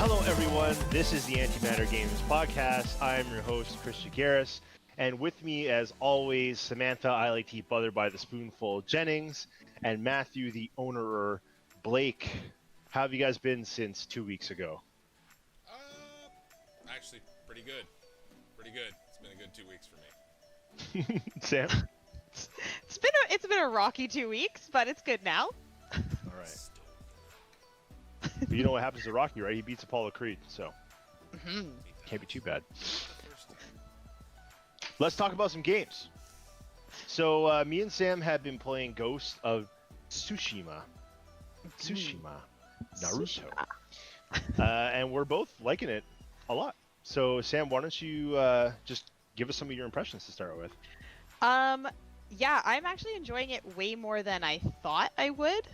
Hello, everyone. This is the Antimatter Games podcast. I'm your host, Chris Jagaris, and with me, as always, Samantha, I like to eat butter by the spoonful, Jennings, and Matthew, the ownerer, Blake. How have you guys been since 2 weeks ago? Actually, pretty good. Pretty good. It's been a good 2 weeks for me. Sam? It's been a rocky 2 weeks, but it's good now. All right. But you know what happens to Rocky, right? He beats Apollo Creed, so can't be too bad. Let's talk about some games. So me and Sam have been playing Ghost of Tsushima. Naruto. And we're both liking it a lot. So Sam, why don't you just give us some of your impressions to start with? Yeah, I'm actually enjoying it way more than I thought I would.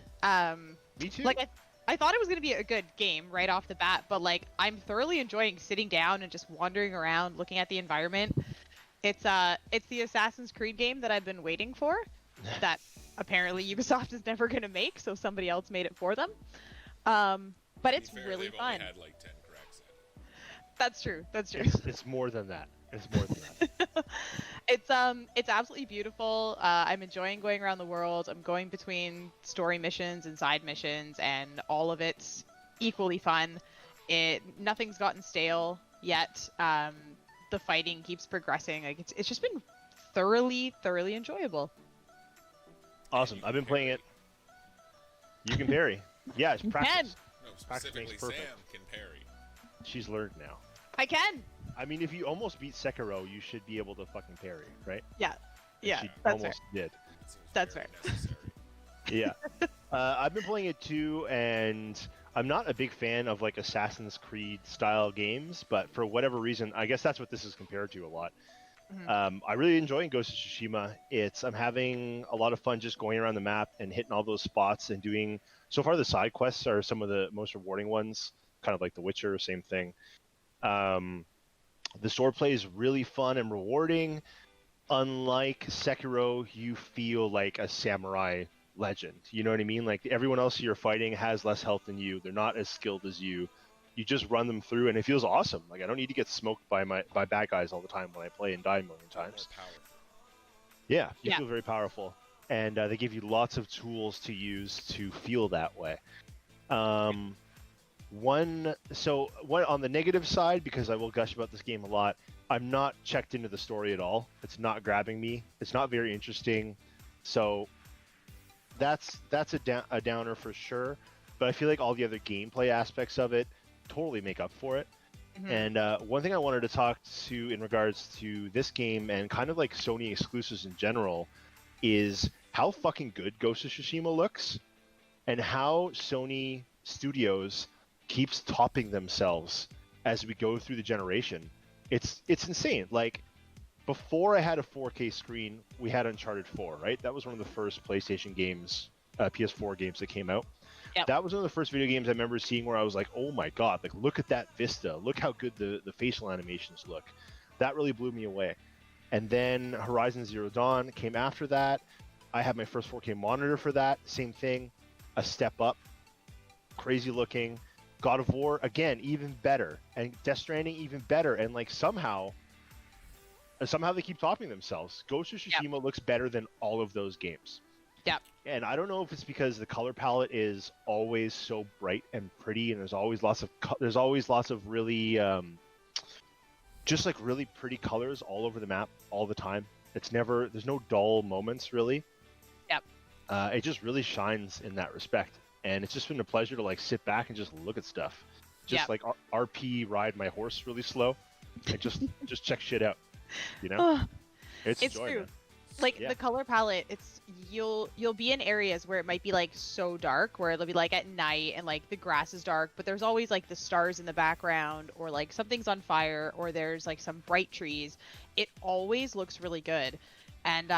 Me too. Like I thought it was going to be a good game right off the bat, but like I'm thoroughly enjoying sitting down and just wandering around, looking at the environment. It's the Assassin's Creed game that I've been waiting for, that apparently Ubisoft is never going to make, so somebody else made it for them. But it's really fun. Only had like 10 cracks at it. That's true. That's true. It's more than that. It's more than that. It's absolutely beautiful. I'm enjoying going around the world. I'm going between story missions and side missions, and all of it's equally fun. Nothing's gotten stale yet. The fighting keeps progressing. Like it's just been thoroughly enjoyable. Awesome. I've been playing it. You can parry. Yeah, it's practice. No, specifically Sam can parry. She's learned now. I can. I mean, if you almost beat Sekiro, you should be able to fucking parry, right? Yeah. Yeah, she that's almost did. That's fair. Yeah. I've been playing it too, and I'm not a big fan of like Assassin's Creed style games, but for whatever reason, I guess that's what this is compared to a lot. Mm-hmm. I really enjoy Ghost of Tsushima. I'm having a lot of fun just going around the map and hitting all those spots and doing. So far, the side quests are some of the most rewarding ones, kind of like The Witcher, same thing. The swordplay is really fun and rewarding. Unlike Sekiro, you feel like a samurai legend. You know what I mean? Like everyone else you're fighting has less health than you. They're not as skilled as you. You just run them through, and it feels awesome. Like I don't need to get smoked by bad guys all the time when I play and die a million times. Yeah, you feel very powerful, and they give you lots of tools to use to feel that way. One on the negative side, because I will gush about this game a lot, I'm not checked into the story at all. It's not grabbing me. It's not very interesting. So that's a downer for sure. But I feel like all the other gameplay aspects of it totally make up for it. Mm-hmm. And one thing I wanted to talk to in regards to this game and kind of like Sony exclusives in general is how fucking good Ghost of Tsushima looks and how Sony Studios keeps topping themselves as we go through the generation. It's insane. Like before I had a 4K screen, we had Uncharted 4, right? That was one of the first PlayStation games, PS4 games that came out. Yep. That was one of the first video games I remember seeing where I was like, oh my god, like look at that vista, look how good the facial animations look. That really blew me away. And then Horizon Zero Dawn came after that. I had my first 4K monitor for that, same thing, a step up, crazy looking. God of War, again, even better, and Death Stranding, even better, and like somehow they keep topping themselves. Ghost of Tsushima looks better than all of those games. Yep. And I don't know if it's because the color palette is always so bright and pretty, and there's always lots of really, just like really pretty colors all over the map all the time. There's no dull moments really. Yep. It just really shines in that respect. And it's just been a pleasure to like sit back and just look at stuff. Just like RP ride my horse really slow and just check shit out. You know? It's joy, true. man. Like the color palette, you'll be in areas where it might be like so dark, where it'll be like at night and like the grass is dark, but there's always like the stars in the background, or like something's on fire, or there's like some bright trees. It always looks really good. And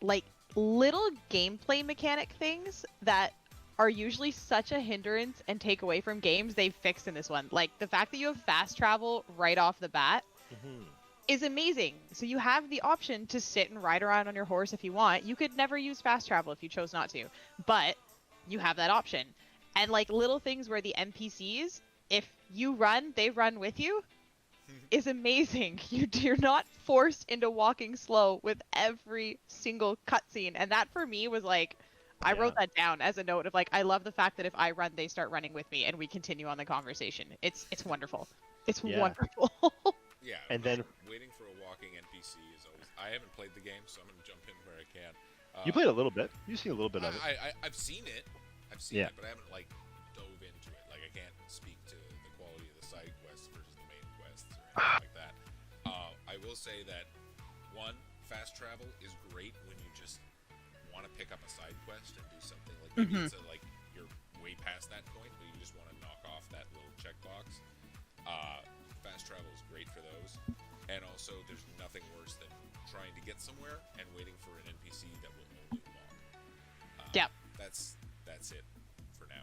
like little gameplay mechanic things that are usually such a hindrance and take away from games, they've fixed in this one. Like the fact that you have fast travel right off the bat is amazing. So you have the option to sit and ride around on your horse if you want. You could never use fast travel if you chose not to, but you have that option. And like little things where the NPCs if you run, they run with you, is amazing. You're not forced into walking slow with every single cutscene, and that for me was like, I wrote that down as a note of like, I love the fact that if I run, they start running with me, and we continue on the conversation. It's wonderful. It's wonderful. Yeah, and then waiting for a walking NPC is always. I haven't played the game, so I'm gonna jump in where I can. you played a little bit. You've seen a little bit of it. I've seen it. I've seen it, but I haven't like dove into it. Like I can't speak to the quality of the side quests versus the main quests or anything like that. I will say that one, fast travel is great when you just want to pick up a side quest and do something like maybe it's like you're way past that point, but you just want to knock off that little checkbox. Fast travel is great for those, and also there's nothing worse than trying to get somewhere and waiting for an NPC that will only walk. Yep. That's it for now.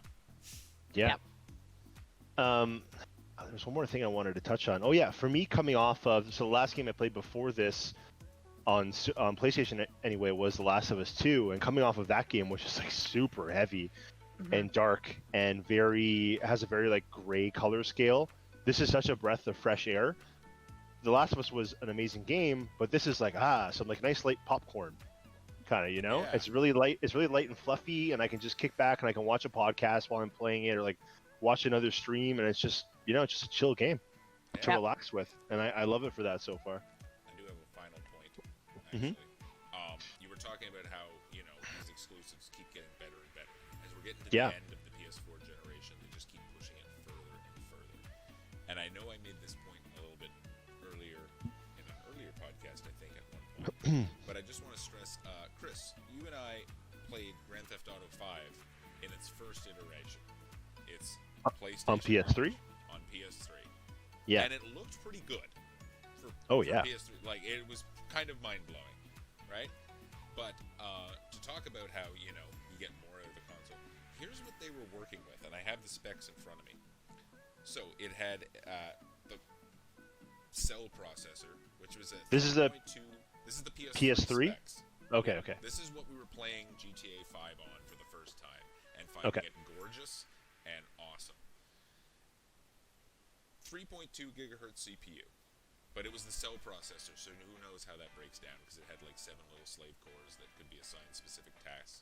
Yeah. Yep. There's one more thing I wanted to touch on. Oh yeah, for me coming off of the last game I played before this on PlayStation anyway was The Last of Us 2, and coming off of that game, which is like super heavy and dark and has a very like gray color scale. This is such a breath of fresh air. The Last of Us was an amazing game, but this is like some like nice light popcorn kind of, Yeah. It's really light and fluffy, and I can just kick back and I can watch a podcast while I'm playing it, or like watch another stream, and it's just it's just a chill game to relax with, and I love it for that so far. I do have a final point, actually. You were talking about how these exclusives keep getting better and better as we're getting to the end of the PS4 generation. They just keep pushing it further and further. And I know I made this point a little bit earlier in an earlier podcast, I think, at one point. But I just want to stress, Chris, you and I played Grand Theft Auto 5 in its first iteration. It's PlayStation on PS3. On PS3. Yeah. And it looked pretty good. For PS3, like it was kind of mind blowing, right? But to talk about how you get more out of the console, here's what they were working with, and I have the specs in front of me. So it had the cell processor, which was a This is the PS3 specs. Okay. This is what we were playing GTA 5 on for the first time, and finding it gorgeous and awesome. 3.2 gigahertz CPU, but it was the cell processor, so who knows how that breaks down, because it had like 7 little slave cores that could be assigned specific tasks.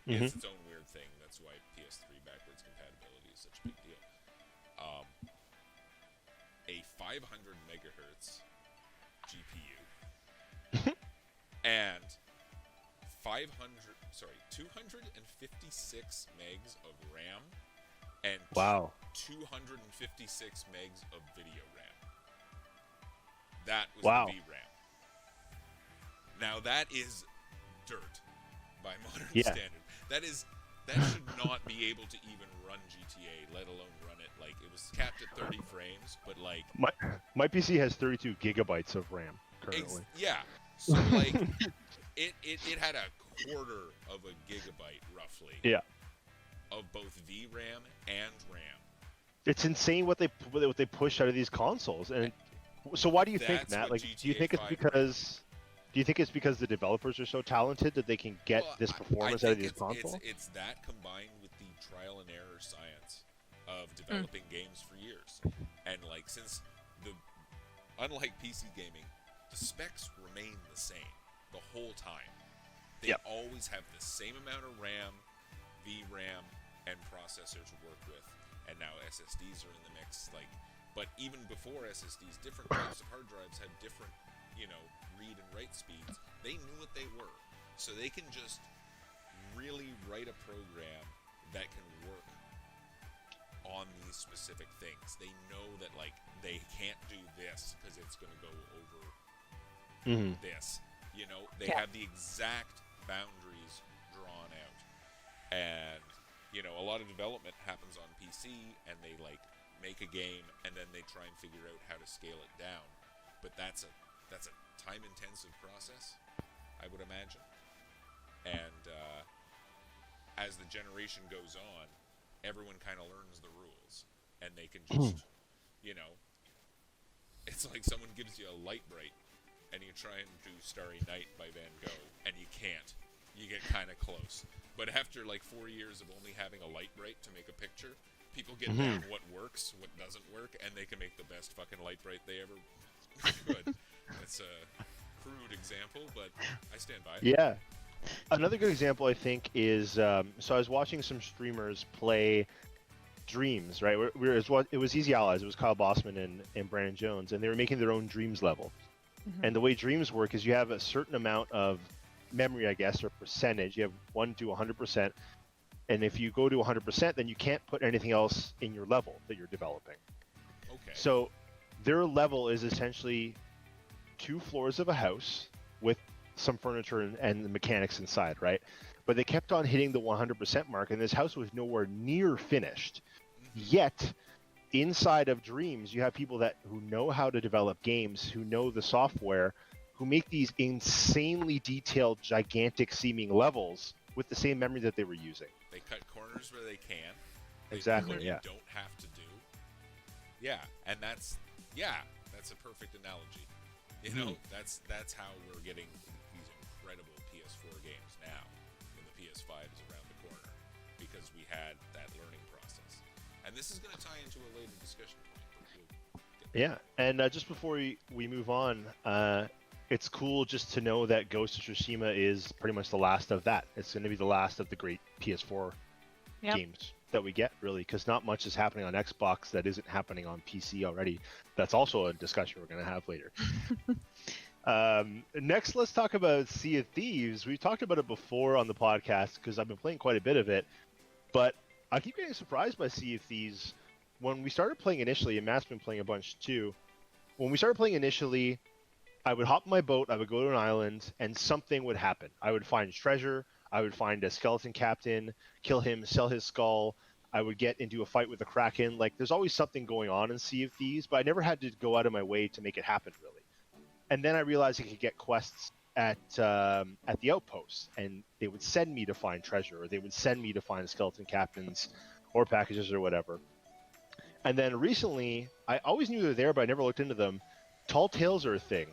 It's its own weird thing. That's why PS3 backwards compatibility is such a big deal. A 500 megahertz GPU and 256 megs of RAM and 256 megs of video RAM. That was the VRAM. Now that is dirt by modern standard. That should not be able to even run GTA, let alone run it. Like, it was capped at 30 frames, but like my PC has 32 gigabytes of RAM currently. So like it had a quarter of a gigabyte roughly. Yeah. Of both VRAM and RAM. It's insane what they push out of these consoles. And so why do you think, Matt? Like, do you think it's because the developers are so talented that they can get this performance out of these consoles? It's that combined with the trial and error science of developing games for years. And like unlike PC gaming, the specs remain the same the whole time. They always have the same amount of RAM, VRAM, and processors to work with. And now SSDs are in the mix. But even before SSDs, different types of hard drives had different, read and write speeds. They knew what they were, so they can just really write a program that can work on these specific things. They know that they can't do this because it's going to go over this. They have the exact boundaries drawn out, and a lot of development happens on PC, and they make a game, and then they try and figure out how to scale it down. But that's a time-intensive process, I would imagine. And as the generation goes on, everyone kind of learns the rules, and they can just, it's like someone gives you a light bright, and you try and do Starry Night by Van Gogh, and you can't. You get kind of close. But after 4 years of only having a light bright to make a picture, People get down what works, what doesn't work, and they can make the best fucking light bright they ever could. That's a crude example, but I stand by it. Yeah. Another good example, I think, is so I was watching some streamers play Dreams, right? It was Easy Allies. It was Kyle Bossman and Brandon Jones, and they were making their own Dreams level. And the way Dreams work is you have a certain amount of memory, I guess, or percentage. You have 1 to 100%, and if you go to 100%, then you can't put anything else in your level that you're developing. Okay. So their level is essentially 2 floors of a house with some furniture and the mechanics inside, right? But they kept on hitting the 100% mark, and this house was nowhere near finished. Yet, inside of Dreams, you have people who know how to develop games, who know the software, who make these insanely detailed, gigantic-seeming levels with the same memory that they were using. They cut corners where they can. They Exactly. do what Yeah. you don't have to do. Yeah, and that's a perfect analogy. You know, that's how we're getting these incredible PS4 games now, when the PS5 is around the corner, because we had that learning process. And this is going to tie into a later discussion point. But Yeah, and just before we move on, it's cool just to know that Ghost of Tsushima is pretty much the last of that. It's going to be the last of the great PS4 games that we get, really, because not much is happening on Xbox that isn't happening on PC already. That's also a discussion we're going to have later. Next, let's talk about Sea of Thieves. We talked about it before on the podcast because I've been playing quite a bit of it, but I keep getting surprised by Sea of Thieves. When we started playing initially, and Matt's been playing a bunch too, when we started playing initially, I would hop in my boat, I would go to an island, and something would happen. I would find treasure, I would find a skeleton captain, kill him, sell his skull, I would get into a fight with a kraken. Like, there's always something going on in Sea of Thieves, but I never had to go out of my way to make it happen, really. And then I realized I could get quests at the outposts, and they would send me to find treasure, or they would send me to find skeleton captains or packages or whatever. And then recently, I always knew they were there, but I never looked into them. Tall Tales are a thing,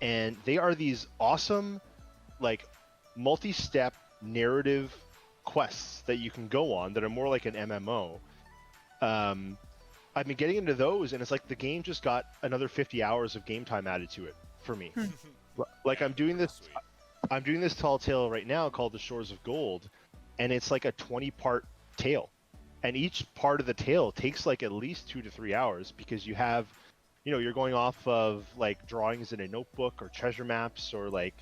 and they are these awesome, like, multi-step narrative quests that you can go on that are more like an MMO. I've been getting into those, and it's like the game just got another 50 hours of game time added to it for me. Like, I'm doing this Tall Tale right now called The Shores of Gold, and it's like a 20-part tale. And each part of the tale takes like at least 2 to 3 hours, because you have, you're going off of like drawings in a notebook or treasure maps or like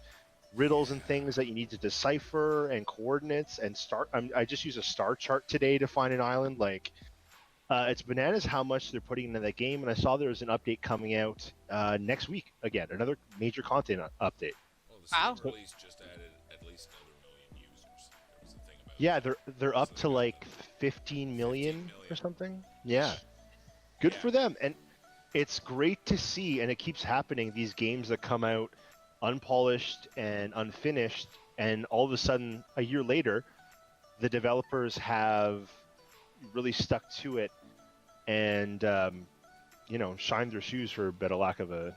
riddles and things that you need to decipher and coordinates and I just used a star chart today to find an island. Like, it's bananas how much they're putting into that game. And I saw there was an update coming out next week. Again, another major content update. Well, the Steam release just added at least another million users. There was a thing about Yeah, they're up to like 15 million or something. Yeah. Good for them. And it's great to see, and it keeps happening, these games that come out unpolished and unfinished, and all of a sudden, a year later, the developers have really stuck to it and, shined their shoes, for a better lack of a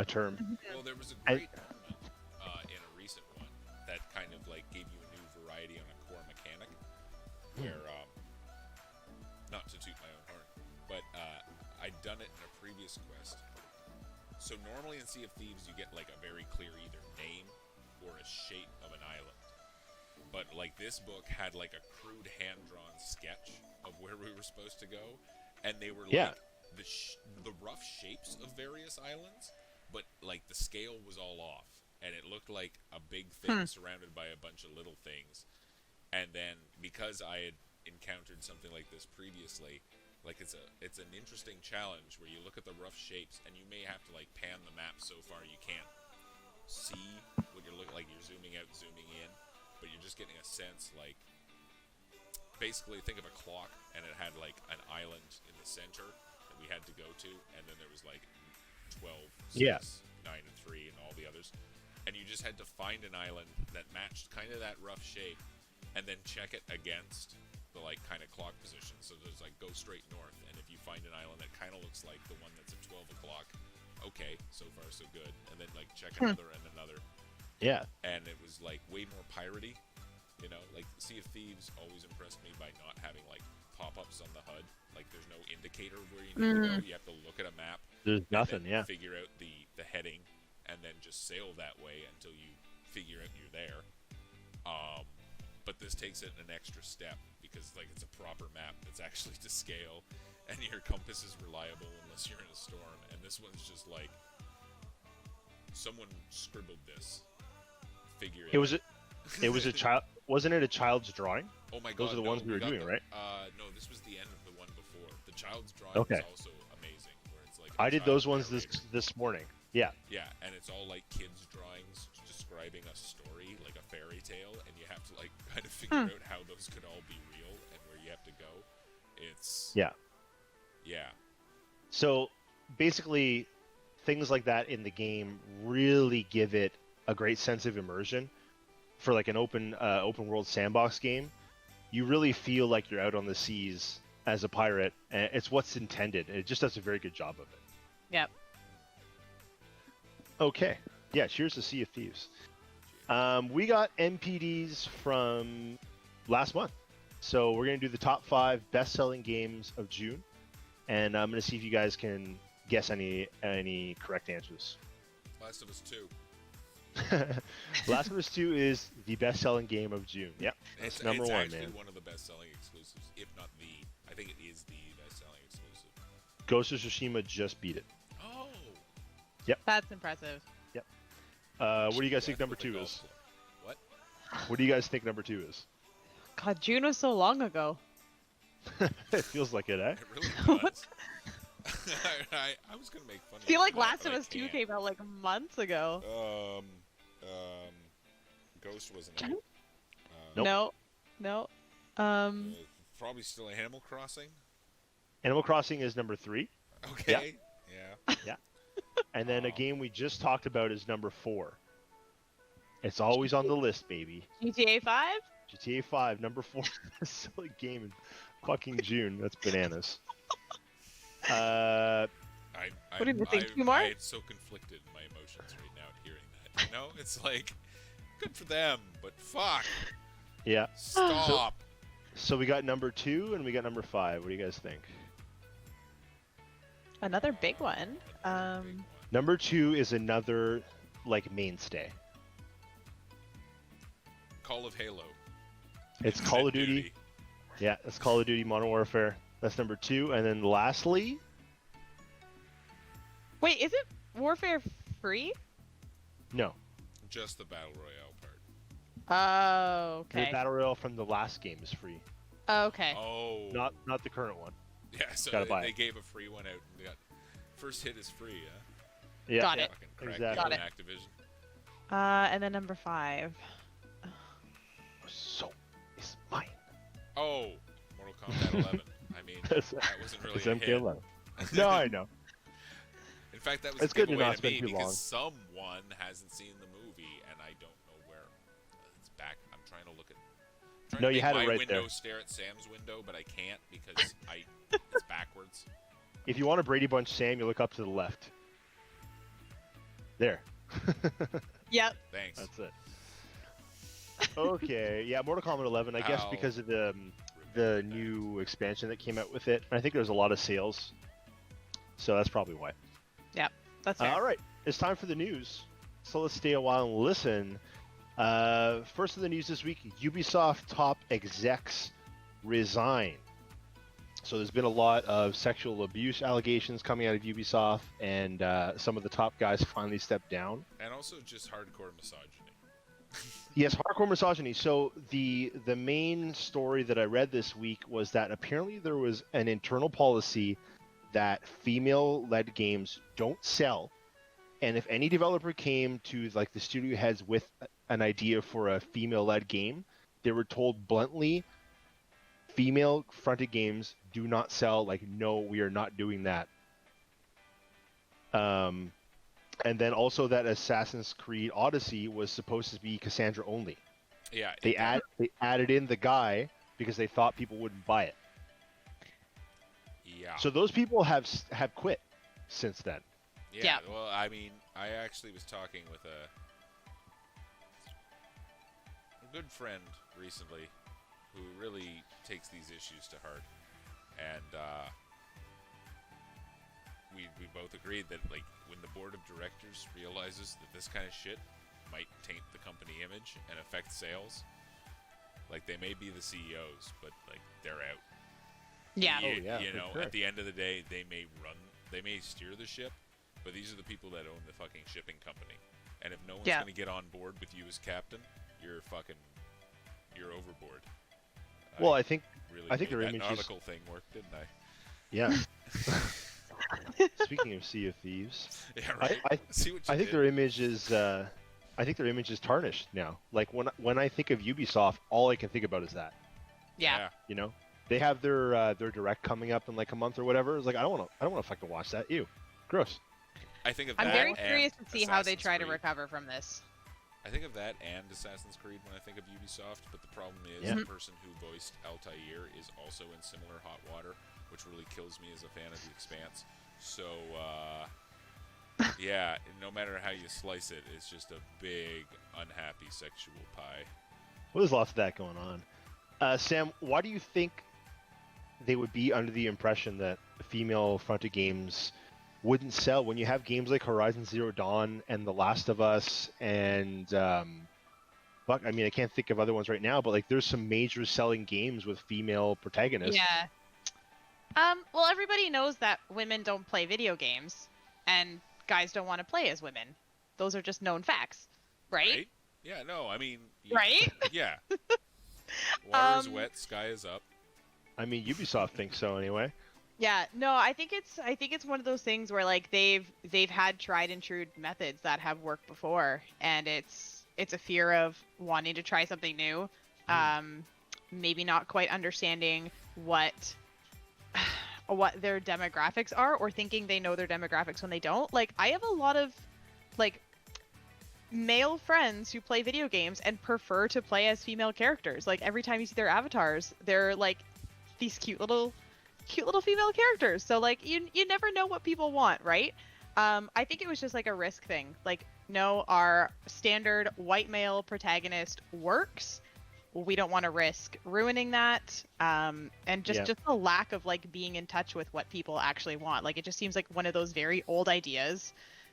term. Well, there was a great tournament in a recent one that kind of like gave you a new variety on a core mechanic, where, not to toot my own horn, but I'd done it in a previous quest. So normally in Sea of Thieves, you get like a very clear either name or a shape of an island. But like this book had like a crude hand-drawn sketch of where we were supposed to go, and they were like the rough shapes of various islands, but like the scale was all off, and it looked like a big thing surrounded by a bunch of little things. And then because I had encountered something like this previously, like it's an interesting challenge where you look at the rough shapes, and you may have to like pan the map so far you can't see what you're looking like. You're zooming out, zooming in, but you're just getting a sense. Like, basically think of a clock, and it had like an island in the center that we had to go to, and then there was like 12, 6, 9, and 3, and all the others, and you just had to find an island that matched kind of that rough shape, and then check it against the like kind of clock position. So there's like go straight north, and if you find an island that kind of looks like the one that's at 12 o'clock, okay, so far so good. And then like check another and another. Yeah. And it was like way more piratey, You know, like Sea of Thieves always impressed me by not having like pop-ups on the HUD. Like there's no indicator of where you need to go. You have to look at a map. There's nothing. And then figure out the heading, and then just sail that way until you figure out you're there. But this takes it an extra step because like it's a proper map that's actually to scale, and your compass is reliable unless you're in a storm. And this one's just like someone scribbled this. Figure it. It was a child. Wasn't it a child's drawing? Oh my god! Those are the ones we were doing, right? No, this was the end of the one before. The child's drawing Okay. was also amazing. Where it's like I did those ones this morning. Yeah. Yeah, and it's all like kids' drawings describing a story, like a fairy tale, and you have to like kind of figure out how those could all be real and where you have to go. It's Yeah. Yeah. So basically, things like that in the game really give it a great sense of immersion. For like an open world sandbox game, you really feel like you're out on the seas as a pirate, and it's what's intended. And it just does a very good job of it. Yep. Okay. Yeah, cheers to Sea of Thieves. We got NPDs from last month. So we're going to do the top 5 best-selling games of June. And I'm going to see if you guys can guess any correct answers. Last of Us 2. Last of Us 2 is the best-selling game of June. Yep, that's number it's one, actually man. one of the best-selling exclusives, if not the. I think it is the best-selling exclusive. Ghost of Tsushima just beat it. Oh. That's impressive. Yep. What do you guys think number 2 is? What? What do you guys think number 2 is? God, June was so long ago. It feels like it, eh? It really does. I was gonna make fun. I feel like that, Last but of I Us 2 can't. came out like months ago. Ghost wasn't out. Nope. No. Probably still Animal Crossing. Animal Crossing is number 3. Okay. Yeah. And then a game we just talked about is number 4. It's always on the list, baby. GTA 5? GTA 5, number 4, silly game in fucking June. That's bananas. What do you think, 2 more? I'm so conflicted in my emotions right now hearing that. You know, it's like, good for them, but fuck. Yeah. Stop. So we got number 2 and we got number 5. What do you guys think? Another big one. Another big one. Number 2 is another like mainstay. Call of Halo. It's Call of Duty. Yeah, it's Call of Duty Modern Warfare. That's number 2, and then lastly, Wait, is it Warfare free? no, Just the Battle Royale part. Oh, okay. the Battle Royale from the last game is free, Okay. Oh. not the current one. Yeah, so Gotta buy they it. gave a free one out. And they got first hit is free, huh? Yeah, Got it. Fucking crack Exactly. Got on it. Activision. And then number 5. So is mine. Oh, Mortal Kombat 11. I mean, It's- that wasn't really It's a hit. MK11. No, I know. In fact, that was It's a good to giveaway not to me spend too because long. someone hasn't seen the movie, and I don't know where. It's back. I'm trying to look at. Trying No, to you make had it my right window there. stare at Sam's window, but I can't because it's backwards. If you want a Brady Bunch Sam, you look up to the left. There. Yep. Thanks. That's it. Okay, yeah, Mortal Kombat 11. I guess Ow. because of the Remember that. new expansion that came out with it. I think there's a lot of sales, so that's probably why. That's fair. All right, it's time for the news. So let's stay a while and listen. First of the news this week: Ubisoft top execs resign. So there's been a lot of sexual abuse allegations coming out of Ubisoft, and some of the top guys finally stepped down. And also just hardcore misogyny. Yes, hardcore misogyny. So the main story that I read this week was that apparently there was an internal policy that female-led games don't sell, and if any developer came to like the studio heads with an idea for a female-led game, they were told bluntly, female-fronted games do not sell. Like, no, we are not doing that. And then also that Assassin's Creed Odyssey was supposed to be Cassandra only. Yeah. They added in the guy because they thought people wouldn't buy it. Yeah. So those people have quit since then. Yeah. Well, I mean, I actually was talking with a good friend recently who really takes these issues to heart, and we both agreed that like when the board of directors realizes that this kind of shit might taint the company image and affect sales, like they may be the CEOs, but like they're out. Yeah. Oh, yeah, You for know, sure. at the end of the day, they may steer the ship, but these are the people that own the fucking shipping company. And if no one's Yeah. going to get on board with you as captain, you're overboard. Well, I think Really I think made their that image is nautical thing work, didn't I? yeah. Speaking of Sea of Thieves, Yeah, right. I See what you I think did? their image is tarnished now. Like when I think of Ubisoft, all I can think about is that. Yeah. You know, they have their direct coming up in like a month or whatever. It's like I don't want to fucking watch that. Ew, gross. I think of I'm that very and curious to see how they Assassin's try to Creed. recover from this. I think of that and Assassin's Creed when I think of Ubisoft, but the problem is Yeah. the person who voiced Altair is also in similar hot water, which really kills me as a fan of The Expanse. So, yeah, no matter how you slice it, it's just a big, unhappy sexual pie. Well, there's lots of that going on. Sam, why do you think they would be under the impression that female-fronted games wouldn't sell when you have games like Horizon Zero Dawn and The Last of Us and fuck, I mean I can't think of other ones right now, but like there's some major selling games with female protagonists. Yeah. Well, everybody knows that women don't play video games, and guys don't want to play as women. Those are just known facts, right? Yeah, no, I mean... Right? Yeah. Water is Um, wet, sky is up. I mean Ubisoft thinks so anyway. Yeah, no, I think it's one of those things where like they've had tried and true methods that have worked before, and it's a fear of wanting to try something new, maybe not quite understanding what their demographics are, or thinking they know their demographics when they don't. Like I have a lot of like male friends who play video games and prefer to play as female characters. Like every time you see their avatars, they're like these cute little female characters. So like you never know what people want, right? I think it was just like a risk thing. Like no, our standard white male protagonist works. We don't want to risk ruining that. And just the lack of like being in touch with what people actually want. Like it just seems like one of those very old ideas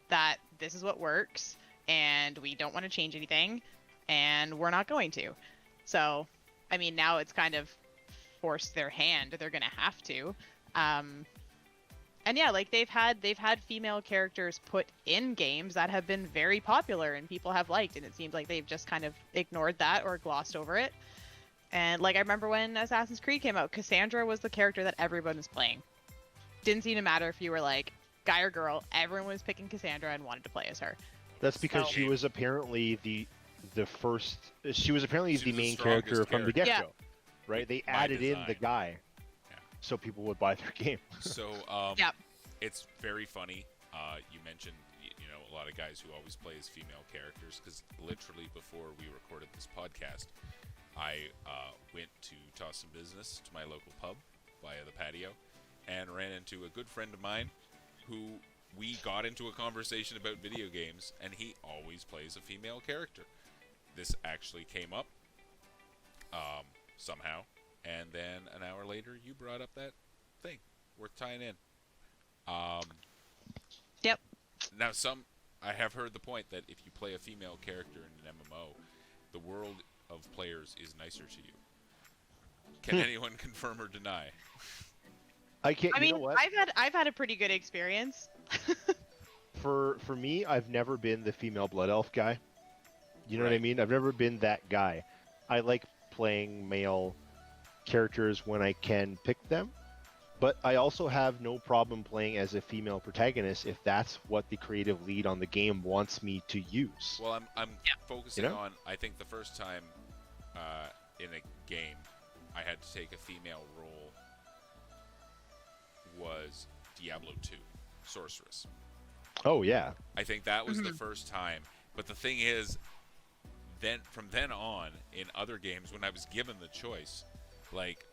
that this is what works and we don't want to change anything and we're not going to. So, I mean, now it's kind of forced their hand. They're gonna have to. And yeah, like they've had female characters put in games that have been very popular and people have liked, and it seems like they've just kind of ignored that or glossed over it. And like I remember when Assassin's Creed came out, Cassandra was the character that everyone was playing. Didn't seem to matter if you were like guy or girl, everyone was picking Cassandra and wanted to play as her. That's because So- she was apparently the first. She was apparently She the was the main strongest character from the get-go, Yeah. right? They By added in the design. guy, Yeah. so people would buy their game. So, Yep. it's very funny. You mentioned, you know, a lot of guys who always play as female characters, because literally before we recorded this podcast, I went to toss some business to my local pub via the patio and ran into a good friend of mine who we got into a conversation about video games, and he always plays a female character. This actually came up somehow, and then an hour later you brought up that thing worth tying in. Yep. Now, I have heard the point that if you play a female character in an MMO, the world of players is nicer to you. Can anyone confirm or deny? I can't. I You mean, know what? I've had a pretty good experience. For me, I've never been the female blood elf guy. You know what I Right. mean? I've never been that guy. I like playing male characters when I can pick them, but I also have no problem playing as a female protagonist if that's what the creative lead on the game wants me to use. Well, I'm focusing You know? on, I think the first time in a game I had to take a female role was Diablo 2, Sorceress. Oh yeah. I think that was the Mhm. first time. But the thing is, then from then on, in other games, when I was given the choice, like,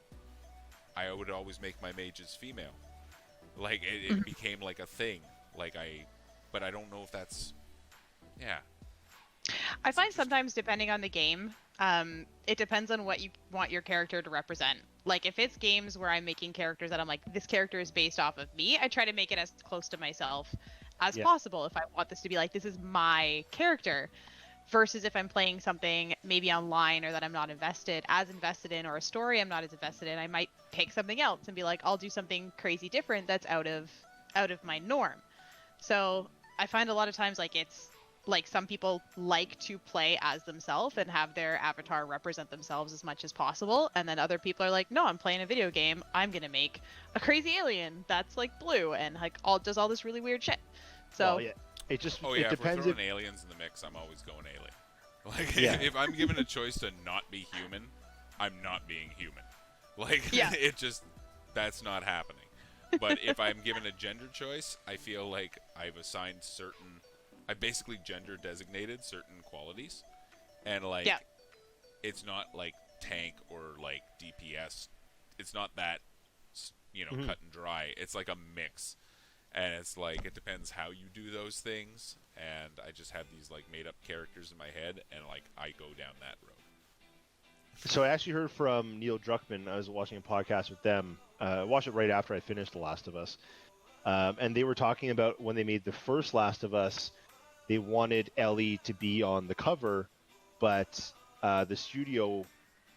I would always make my mages female. Like, it became like a thing. Like, but I don't know if that's, yeah. I find sometimes, depending on the game, It depends on what you want your character to represent. Like if it's games where I'm making characters that I'm like, this character is based off of me, I try to make it as close to myself as Yeah. possible. If I want this to be like, this is my character. Versus if I'm playing something maybe online or that I'm not as invested in, or a story I'm not as invested in, I might pick something else and be like, I'll do something crazy different that's out of my norm. So I find a lot of times like it's like some people like to play as themselves and have their avatar represent themselves as much as possible, and then other people are like, no, I'm playing a video game, I'm gonna make a crazy alien that's like blue and like does all this really weird shit. So Well, yeah. It just Oh it yeah, if we're depends throwing if aliens in the mix, I'm always going alien. Like Yeah. if I'm given a choice to not be human, I'm not being human. Like Yeah. it just that's not happening. But if I'm given a gender choice, I feel like I've basically gender designated certain qualities, and like Yeah. it's not like tank or like DPS. It's not that Mhm. cut and dry. It's like a mix. And it's like, it depends how you do those things, and I just have these, like, made-up characters in my head, and, like, I go down that road. So I actually heard from Neil Druckmann. I was watching a podcast with them. I watched it right after I finished The Last of Us. And they were talking about when they made the first Last of Us, they wanted Ellie to be on the cover, but the studio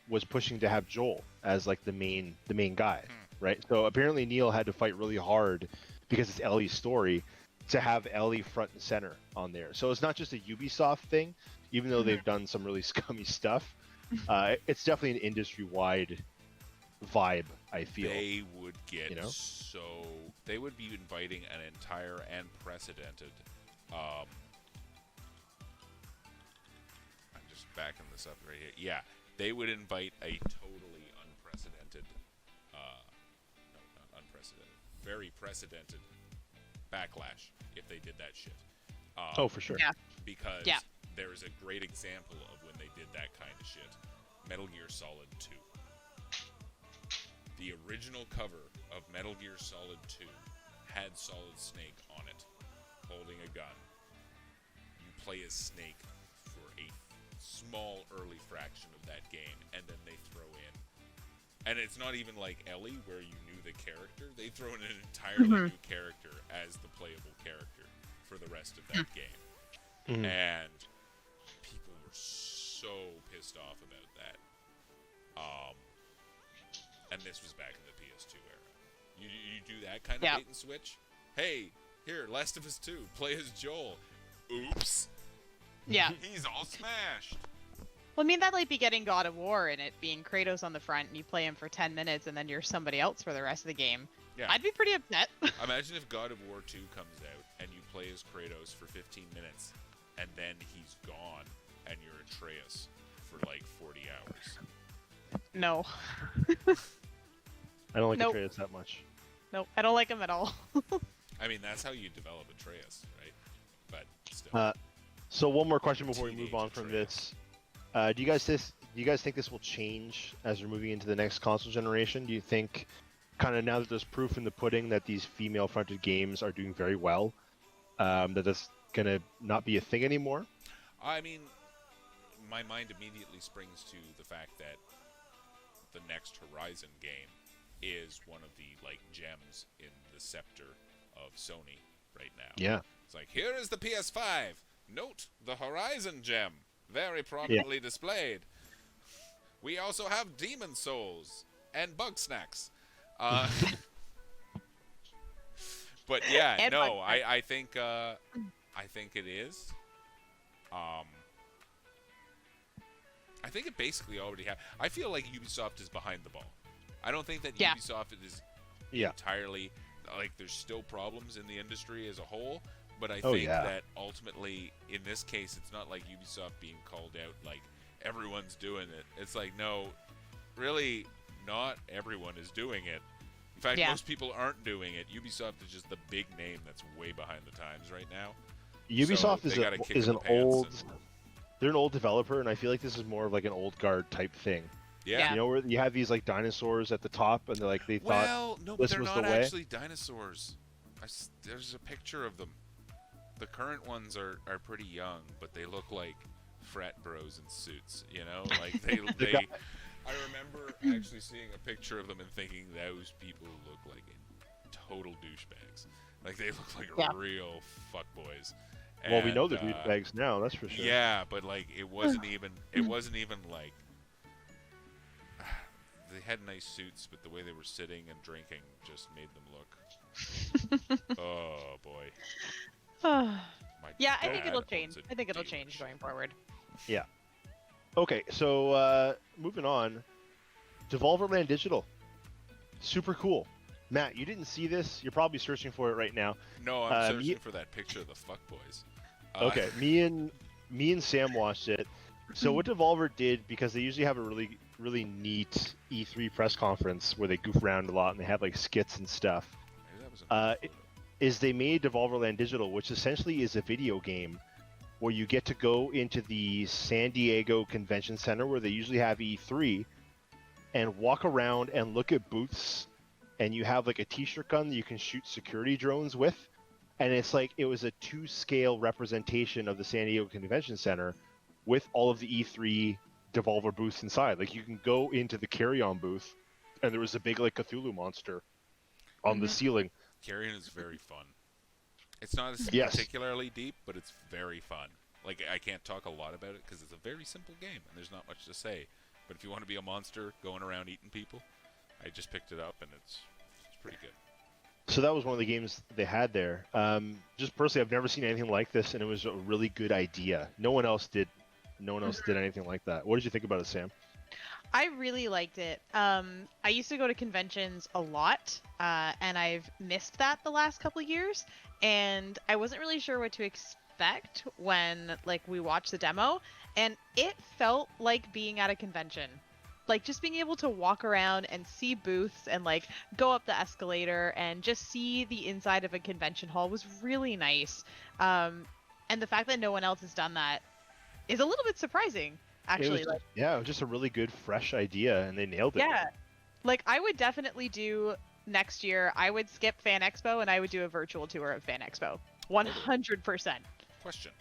was pushing to have Joel as, like, the main guy, right? So apparently Neil had to fight really hard because it's Ellie's story, to have Ellie front and center on there. So it's not just a Ubisoft thing, even though they've done some really scummy stuff. It's definitely an industry-wide vibe, I feel. They would get You know? they would be inviting an entire unprecedented, I'm just backing this up right here. Yeah, they would invite a totally unprecedented, no, not unprecedented, very precedented backlash if they did that shit. Oh, for sure. Yeah. Because Yeah. there is a great example of when they did that kind of shit. Metal Gear Solid 2. The original cover of Metal Gear Solid 2 had Solid Snake on it, holding a gun. You play as Snake for a small early fraction of that game, and then they throw in, and it's not even like Ellie where you knew the character, they throw in an entirely new character as the playable character for the rest of that game. Mhm. And people were so pissed off about that. And this was back in the PS2 era. You do that kind of bait and switch? Hey, here, Last of Us 2, play as Joel. Oops. Yeah. He's all smashed. Well, I mean, that might be getting God of War and it being Kratos on the front, and you play him for 10 minutes, and then you're somebody else for the rest of the game. Yeah. I'd be pretty upset. Imagine if God of War 2 comes out, and you play as Kratos for 15 minutes, and then he's gone, and you're Atreus for like 40 hours. No. I don't like Nope. Atreus that much. Nope. I don't like him at all. I mean, that's how you develop Atreus, right? But still. So one more question before we move Teenage on from Atreus. this. Do you guys think this will change as we're moving into the next console generation? Do you think, kind of now that there's proof in the pudding that these female-fronted games are doing very well, that that's gonna not be a thing anymore? I mean, my mind immediately springs to the fact that the next Horizon game is one of the like gems in the scepter of Sony right now. Yeah. It's like, here is the PS5. Note the Horizon gem, very prominently displayed. We also have Demon Souls and Bug Snacks. But yeah, And no, Bug I think it is. I think it basically already happened. I feel like Ubisoft is behind the ball. I don't think that Yeah. Ubisoft is Yeah. entirely, like, there's still problems in the industry as a whole, but I Oh, think yeah. that ultimately, in this case, it's not like Ubisoft being called out, like, everyone's doing it. It's like, no, really, not everyone is doing it. In fact, Yeah. most people aren't doing it. Ubisoft is just the big name that's way behind the times right now. Ubisoft So they gotta kick is in an the pants old. and- They're an old developer, and I feel like this is more of like an old guard type thing. Yeah. You know, where you have these like dinosaurs at the top, and they thought Well, no, but this they're was not the way. actually dinosaurs. There's a picture of them. The current ones are pretty young, but they look like frat bros in suits. You know, like they. I remember actually seeing a picture of them and thinking those people look like total douchebags. Like they look like real fuckboys. Well, we know they're douchebags now, that's for sure. Yeah, but like it wasn't even like they had nice suits, but the way they were sitting and drinking just made them look. Oh boy. Yeah, I think it'll change. I think it'll change going forward. Yeah. Okay, so moving on. Devolverland Digital. Super cool. Matt, you didn't see this. You're probably searching for it right now. No, I'm searching for that picture of the fuckboys. Okay, me and Sam watched it. So what Devolver did, because they usually have a really neat E3 press conference where they goof around a lot and they have like skits and stuff, is they made Devolverland Digital, which essentially is a video game where you get to go into the San Diego Convention Center where they usually have E3 and walk around and look at booths, and you have like a t-shirt gun that you can shoot security drones with. And it's like it was a 2-scale representation of the San Diego Convention Center with all of the E3 Devolver booths inside. Like you can go into the Carrion booth, and there was a big like Cthulhu monster on the ceiling. Carrion is very fun. It's not as particularly deep, but it's very fun. Like I can't talk a lot about it because it's a very simple game and there's not much to say. But if you want to be a monster going around eating people, I just picked it up and it's pretty good. So that was one of the games they had there. Just personally, I've never seen anything like this, and it was a really good idea. No one else did anything like that. What did you think about it, Sam? I really liked it. I used to go to conventions a lot, and I've missed that the last couple of years, and I wasn't really sure what to expect when we watched the demo, and it felt like being at a convention. Like just being able to walk around and see booths and go up the escalator and just see the inside of a convention hall was really nice. And the fact that no one else has done that is a little bit surprising, actually. It was just a really good, fresh idea, and they nailed it. Yeah. I would definitely do next year. I would skip Fan Expo and I would do a virtual tour of Fan Expo. 100%. Question.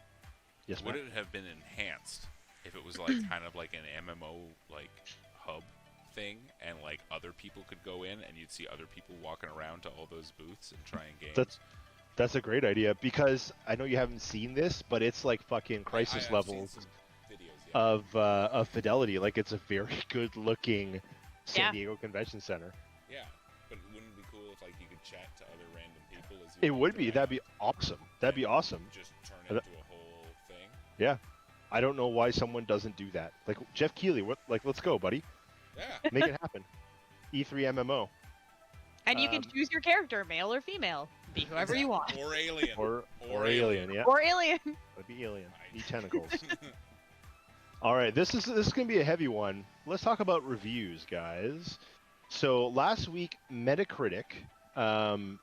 Yes, would it have been enhanced if it was kind of like an MMO hub thing and other people could go in and you'd see other people walking around to all those booths and trying games? That's a great idea, because I know you haven't seen this, but it's like fucking Crisis levels of fidelity. Like it's a very good looking San Diego Convention Center. Yeah, but wouldn't it be cool if you could chat to other random people as you It would be. That'd be awesome. That'd be awesome. Just turn it into a whole thing. Yeah. I don't know why someone doesn't do that. Jeff Keighley, let's go, buddy. Yeah. Make it happen. E3 MMO. And you can choose your character, male or female. Be whoever you want. Or alien. Or alien, yeah. Or alien. It'd be alien. Need tentacles. All right, this is going to be a heavy one. Let's talk about reviews, guys. So last week, Metacritic,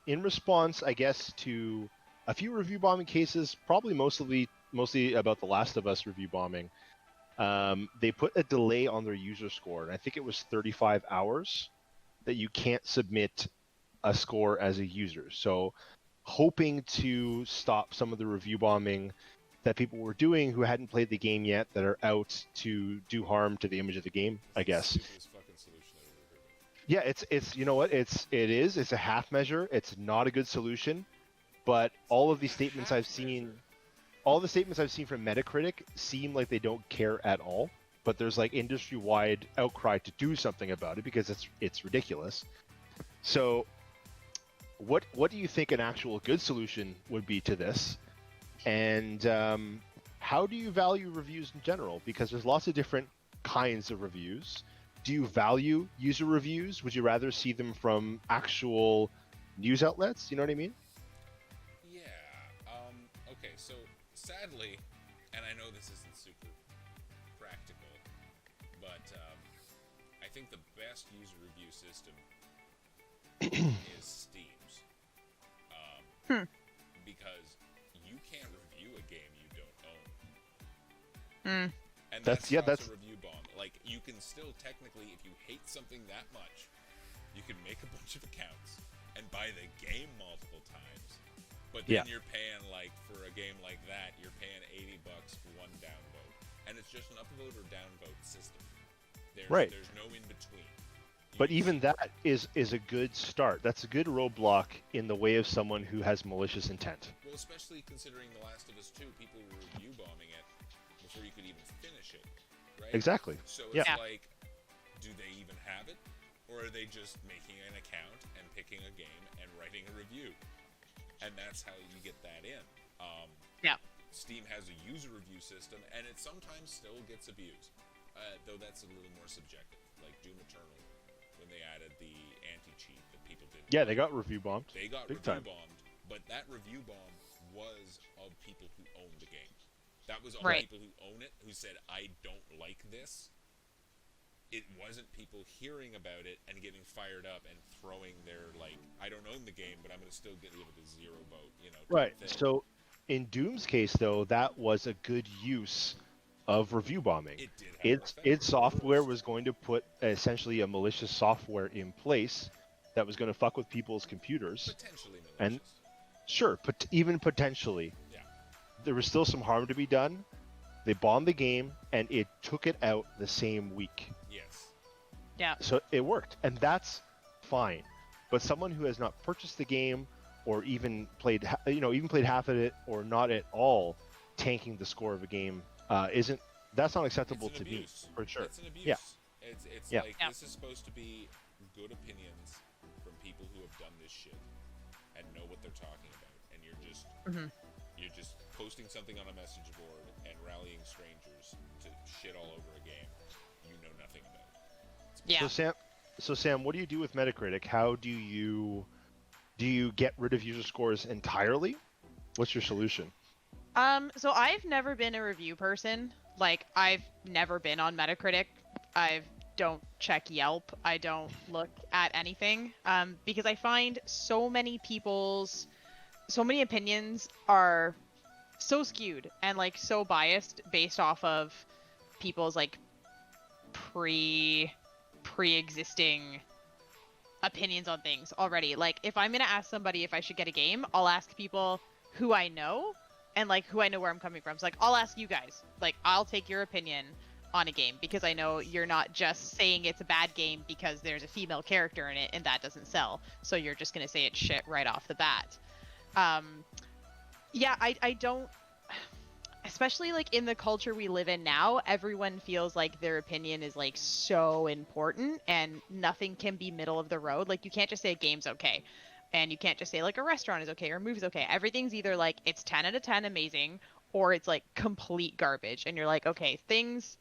in response, I guess, to a few review bombing cases, probably mostly about The Last of Us review bombing, they put a delay on their user score, and I think it was 35 hours that you can't submit a score as a user. So hoping to stop some of the review bombing that people were doing who hadn't played the game yet, that are out to do harm to the image of the game, I guess. Yeah, it's you know what, it's a half measure. It's not a good solution, but all of these statements I've seen from Metacritic seem like they don't care at all, but there's industry-wide outcry to do something about it because it's ridiculous. So what do you think an actual good solution would be to this? And how do you value reviews in general? Because there's lots of different kinds of reviews. Do you value user reviews? Would you rather see them from actual news outlets? You know what I mean? Yeah. Okay, so sadly, and I know this isn't super practical, but I think the best user review system is Steam's. Because you can't review a game you don't own. And that's a review bomb. You can still technically, if you hate something that much, you can make a bunch of accounts and buy the game multiple times. But then you're paying for a game like that, you're paying $80 for one download. and it's just an upvote or downvote system. Right. There's no in between. But even that is a good start. That's a good roadblock in the way of someone who has malicious intent. Well, especially considering The Last of Us 2, people were review bombing it before you could even finish it, right? Exactly. So it's Yeah. like, do they even have it? Or are they just making an account and picking a game and writing a review? And that's how you get that in. Yeah. Steam has a user review system, and it sometimes still gets abused. Though that's a little more subjective. Like Doom Eternal, when they added the anti-cheat that people did. Yeah, they got review bombed. They got Big review time. bombed, but that review bomb was of people who own the game. That was all Right. people who own it, who said, I don't like this. It wasn't people hearing about it and getting fired up and throwing their, like, I don't own the game, but I'm going to still give it a 0 vote, you know. type Right. thing. So in Doom's case, though, that was a good use of review bombing. It did have an effect. Its software was going to put essentially a malicious software in place that was going to fuck with people's computers. Potentially malicious. And- Sure, but even potentially, Yeah. there was still some harm to be done. They bombed the game, and it took it out the same week. Yes. Yeah. So it worked, and that's fine. But someone who has not purchased the game, or even played, even played half of it, or not at all, tanking the score of a game, that's not acceptable It's an to me, abuse. for sure. It's an abuse. Yeah. It's Yeah. like, Yeah. this is supposed to be good opinions from people who have done this shit and know what they're talking about. And you're just posting something on a message board and rallying strangers to shit all over a game you know nothing about. Yeah. So Sam, what do you do with Metacritic? How do you get rid of user scores entirely? What's your solution? So I've never been a review person. Like, I've never been on Metacritic. I don't check Yelp. I don't look at anything. Because I find so many opinions are so skewed and like so biased based off of people's like pre-existing opinions on things already. Like, if I'm gonna ask somebody if I should get a game, I'll ask people who I know and like who I know where I'm coming from. So like, I'll ask you guys. Like, I'll take your opinion on a game because I know you're not just saying it's a bad game because there's a female character in it and that doesn't sell. So you're just gonna say it's shit right off the bat. Yeah, I don't, especially like in the culture we live in now, everyone feels like their opinion is like so important and nothing can be middle of the road. Like, you can't just say a game's okay, and you can't just say like a restaurant is okay or a movie's okay. Everything's either like it's 10 out of 10 amazing or it's like complete garbage, and you're like, okay, things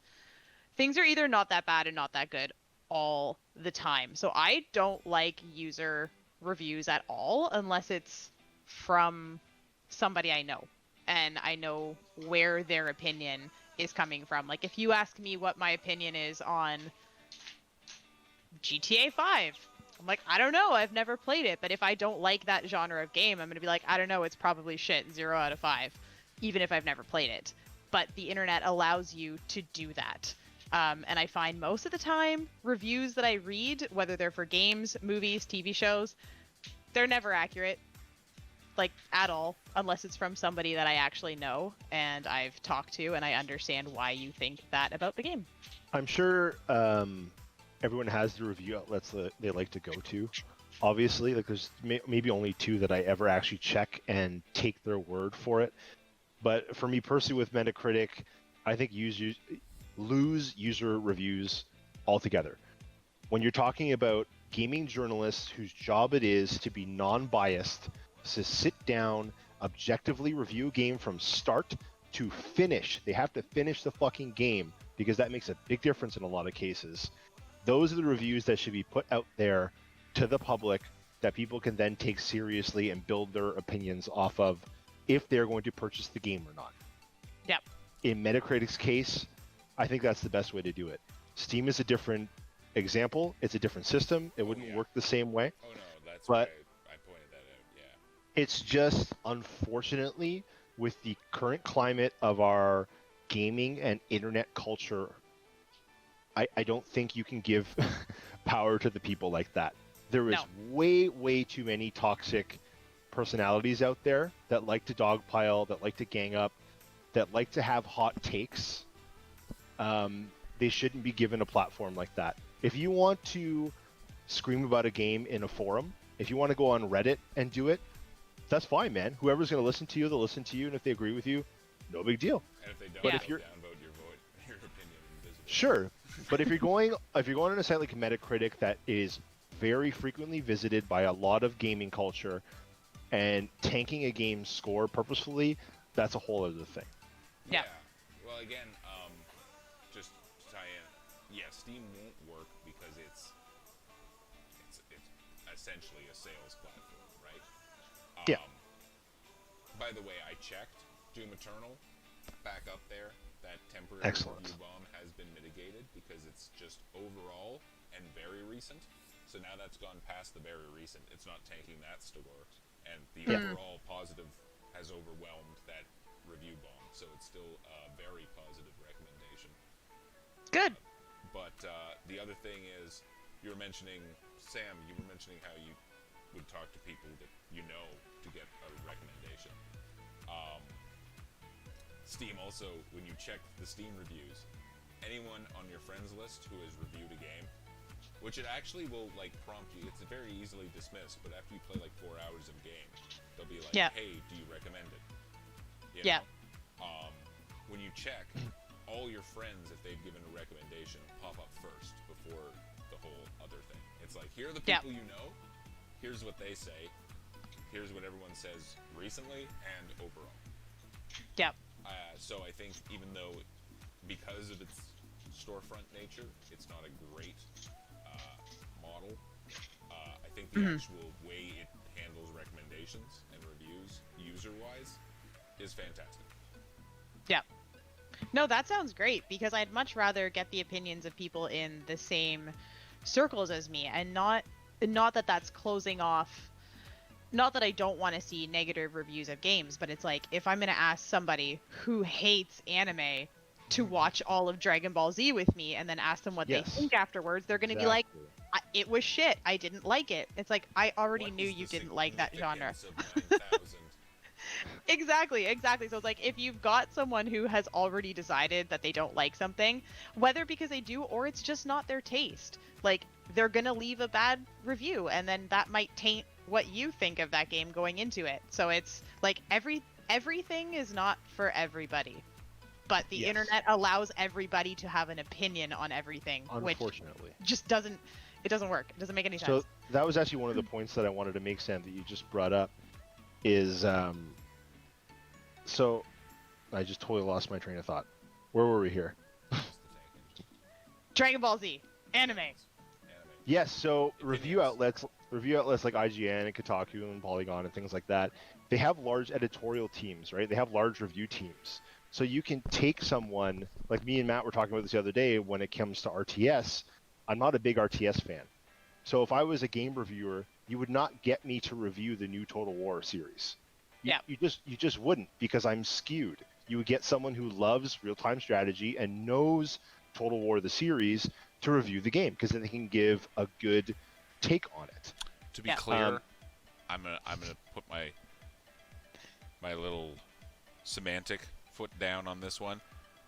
are either not that bad and not that good all the time. So I don't like user reviews at all unless it's from somebody I know and I know where their opinion is coming from. Like, if you ask me what my opinion is on GTA 5, I'm like, I don't know, I've never played it, but if I don't like that genre of game, I'm gonna be like, I don't know, it's probably shit, 0 out of 5, even if I've never played it. But the internet allows you to do that. And I find most of the time, reviews that I read, whether they're for games, movies, TV shows, they're never accurate. Like, at all, unless it's from somebody that I actually know and I've talked to and I understand why you think that about the game. I'm sure everyone has the review outlets that they like to go to. Obviously, like there's maybe only 2 that I ever actually check and take their word for it. But for me personally with Metacritic, I think lose user reviews altogether. When you're talking about gaming journalists whose job it is to be non-biased, to sit down, objectively review a game from start to finish. They have to finish the fucking game because that makes a big difference in a lot of cases. Those are the reviews that should be put out there to the public that people can then take seriously and build their opinions off of if they're going to purchase the game or not. Yep. In Metacritic's case, I think that's the best way to do it. Steam is a different example. It's a different system. It wouldn't work the same way. Oh no, that's But- why I pointed that out. Yeah. It's just, unfortunately, with the current climate of our gaming and internet culture, I don't think you can give power to the people like that. There is way, way too many toxic personalities out there that like to dogpile, that like to gang up, that like to have hot takes. they shouldn't be given a platform like that. If you want to scream about a game in a forum, if you want to go on Reddit and do it, that's fine, man. Whoever's going to listen to you, they'll listen to you, and if they agree with you, no big deal. And if they don't, But they'll if you're downvote your opinion invisible. sure, but if you're going on a site like Metacritic that is very frequently visited by a lot of gaming culture, and tanking a game's score purposefully, that's a whole other thing. Yeah. Well, again, just to tie in, yeah, Steam won't work because it's essentially a sales platform, right? Yeah. By the way, I checked Doom Eternal back up there. That temporary Excellent. review bomb has been mitigated because it's just overall and very recent. So now that's gone past the very recent. It's not tanking that score, and the overall positive has overwhelmed that review bomb. So it's still a very positive recommendation. Good. But the other thing is, you were mentioning, Sam, you were mentioning how you would talk to people that you know to get a recommendation. Steam also, when you check the Steam reviews, anyone on your friends list who has reviewed a game, which it actually will like prompt you, it's very easily dismissed, but after you play like 4 hours of game, they'll be like, hey, do you recommend it? You know? When you check, all your friends, if they've given a recommendation, pop up first before the whole other thing. It's like, here are the people you know, here's what they say, here's what everyone says recently and overall. Yep. So I think even though, because of its storefront nature, it's not a great model, I think the actual way it handles recommendations and reviews, user-wise, is fantastic. Yeah. No, that sounds great, because I'd much rather get the opinions of people in the same circles as me, and not that that's closing off. Not that I don't want to see negative reviews of games, but it's like, if I'm going to ask somebody who hates anime to watch all of Dragon Ball Z with me and then ask them what they think afterwards, they're going to be like, it was shit, I didn't like it. It's like, I already knew you didn't like that genre. Exactly. So it's like, if you've got someone who has already decided that they don't like something, whether because they do or it's just not their taste, like, they're going to leave a bad review, and then that might taint what you think of that game going into it. So it's like, everything is not for everybody, but the internet allows everybody to have an opinion on everything, unfortunately, which just doesn't work. It doesn't make any sense. So that was actually one of the points that I wanted to make, Sam, that you just brought up, is so I just totally lost my train of thought. Where were we here? Dragon Ball Z anime. Yes, so review outlets like IGN and Kotaku and Polygon and things like that, they have large editorial teams, right? They have large review teams. So you can take someone, like me and Matt were talking about this the other day, when it comes to RTS, I'm not a big RTS fan. So if I was a game reviewer, you would not get me to review the new Total War series. You just wouldn't, because I'm skewed. You would get someone who loves real-time strategy and knows Total War the series to review the game, because then they can give a good take on it. To be clear, I'm gonna put my little semantic foot down on this one.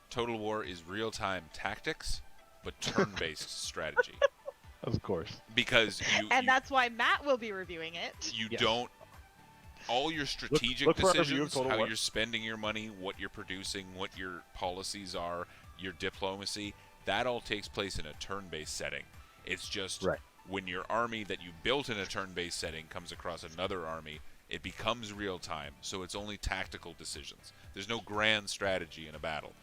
Total War is real-time tactics, but turn-based strategy. Of course. Because that's why Matt will be reviewing it. You don't. All your strategic look decisions, how you're spending your money, what you're producing, what your policies are, your diplomacy, that all takes place in a turn-based setting. It's just when your army that you built in a turn-based setting comes across another army, it becomes real-time, so it's only tactical decisions. There's no grand strategy in a battle.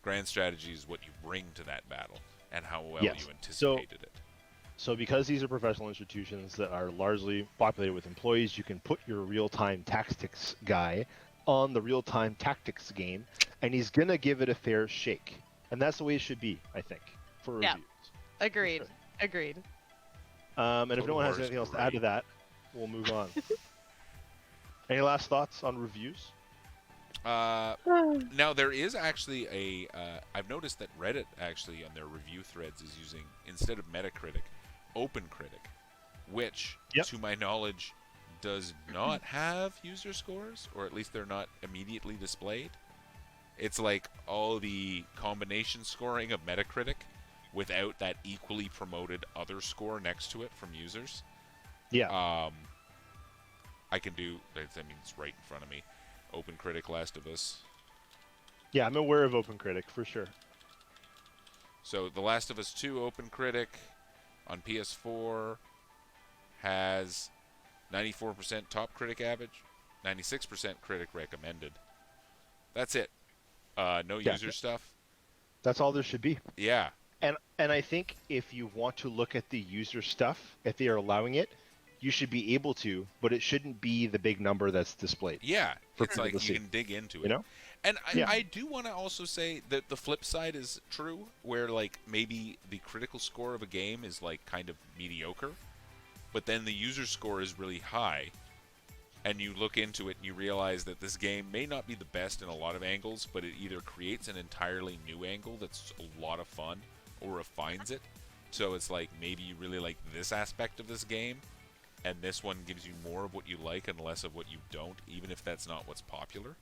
Grand strategy is what you bring to that battle and how well you anticipated it. So because these are professional institutions that are largely populated with employees, you can put your real-time tactics guy on the real-time tactics game, and he's going to give it a fair shake. And that's the way it should be, I think, for reviews. Agreed. Sure. Agreed. And if no one has anything else to add to that, we'll move on. Any last thoughts on reviews? Now, there is actually I've noticed that Reddit actually on their review threads is using, instead of Metacritic, OpenCritic, which, to my knowledge, does not have user scores, or at least they're not immediately displayed. It's like all the combination scoring of Metacritic without that equally promoted other score next to it from users. Yeah. I can do. I mean, it's right in front of me. OpenCritic, Last of Us. Yeah, I'm aware of OpenCritic for sure. So, The Last of Us 2 OpenCritic on PS4 has 94% top critic average, 96% critic recommended. That's it. No user stuff. That's all there should be. Yeah. And I think if you want to look at the user stuff, if they are allowing it, you should be able to, but it shouldn't be the big number that's displayed. Yeah. For It's people like to you see. can dig into it. You know? And Yeah. I do want to also say that the flip side is true, where like maybe the critical score of a game is like kind of mediocre, but then the user score is really high, and you look into it and you realize that this game may not be the best in a lot of angles, but it either creates an entirely new angle that's a lot of fun, or refines it. So it's like maybe you really like this aspect of this game, and this one gives you more of what you like and less of what you don't, even if that's not what's popular.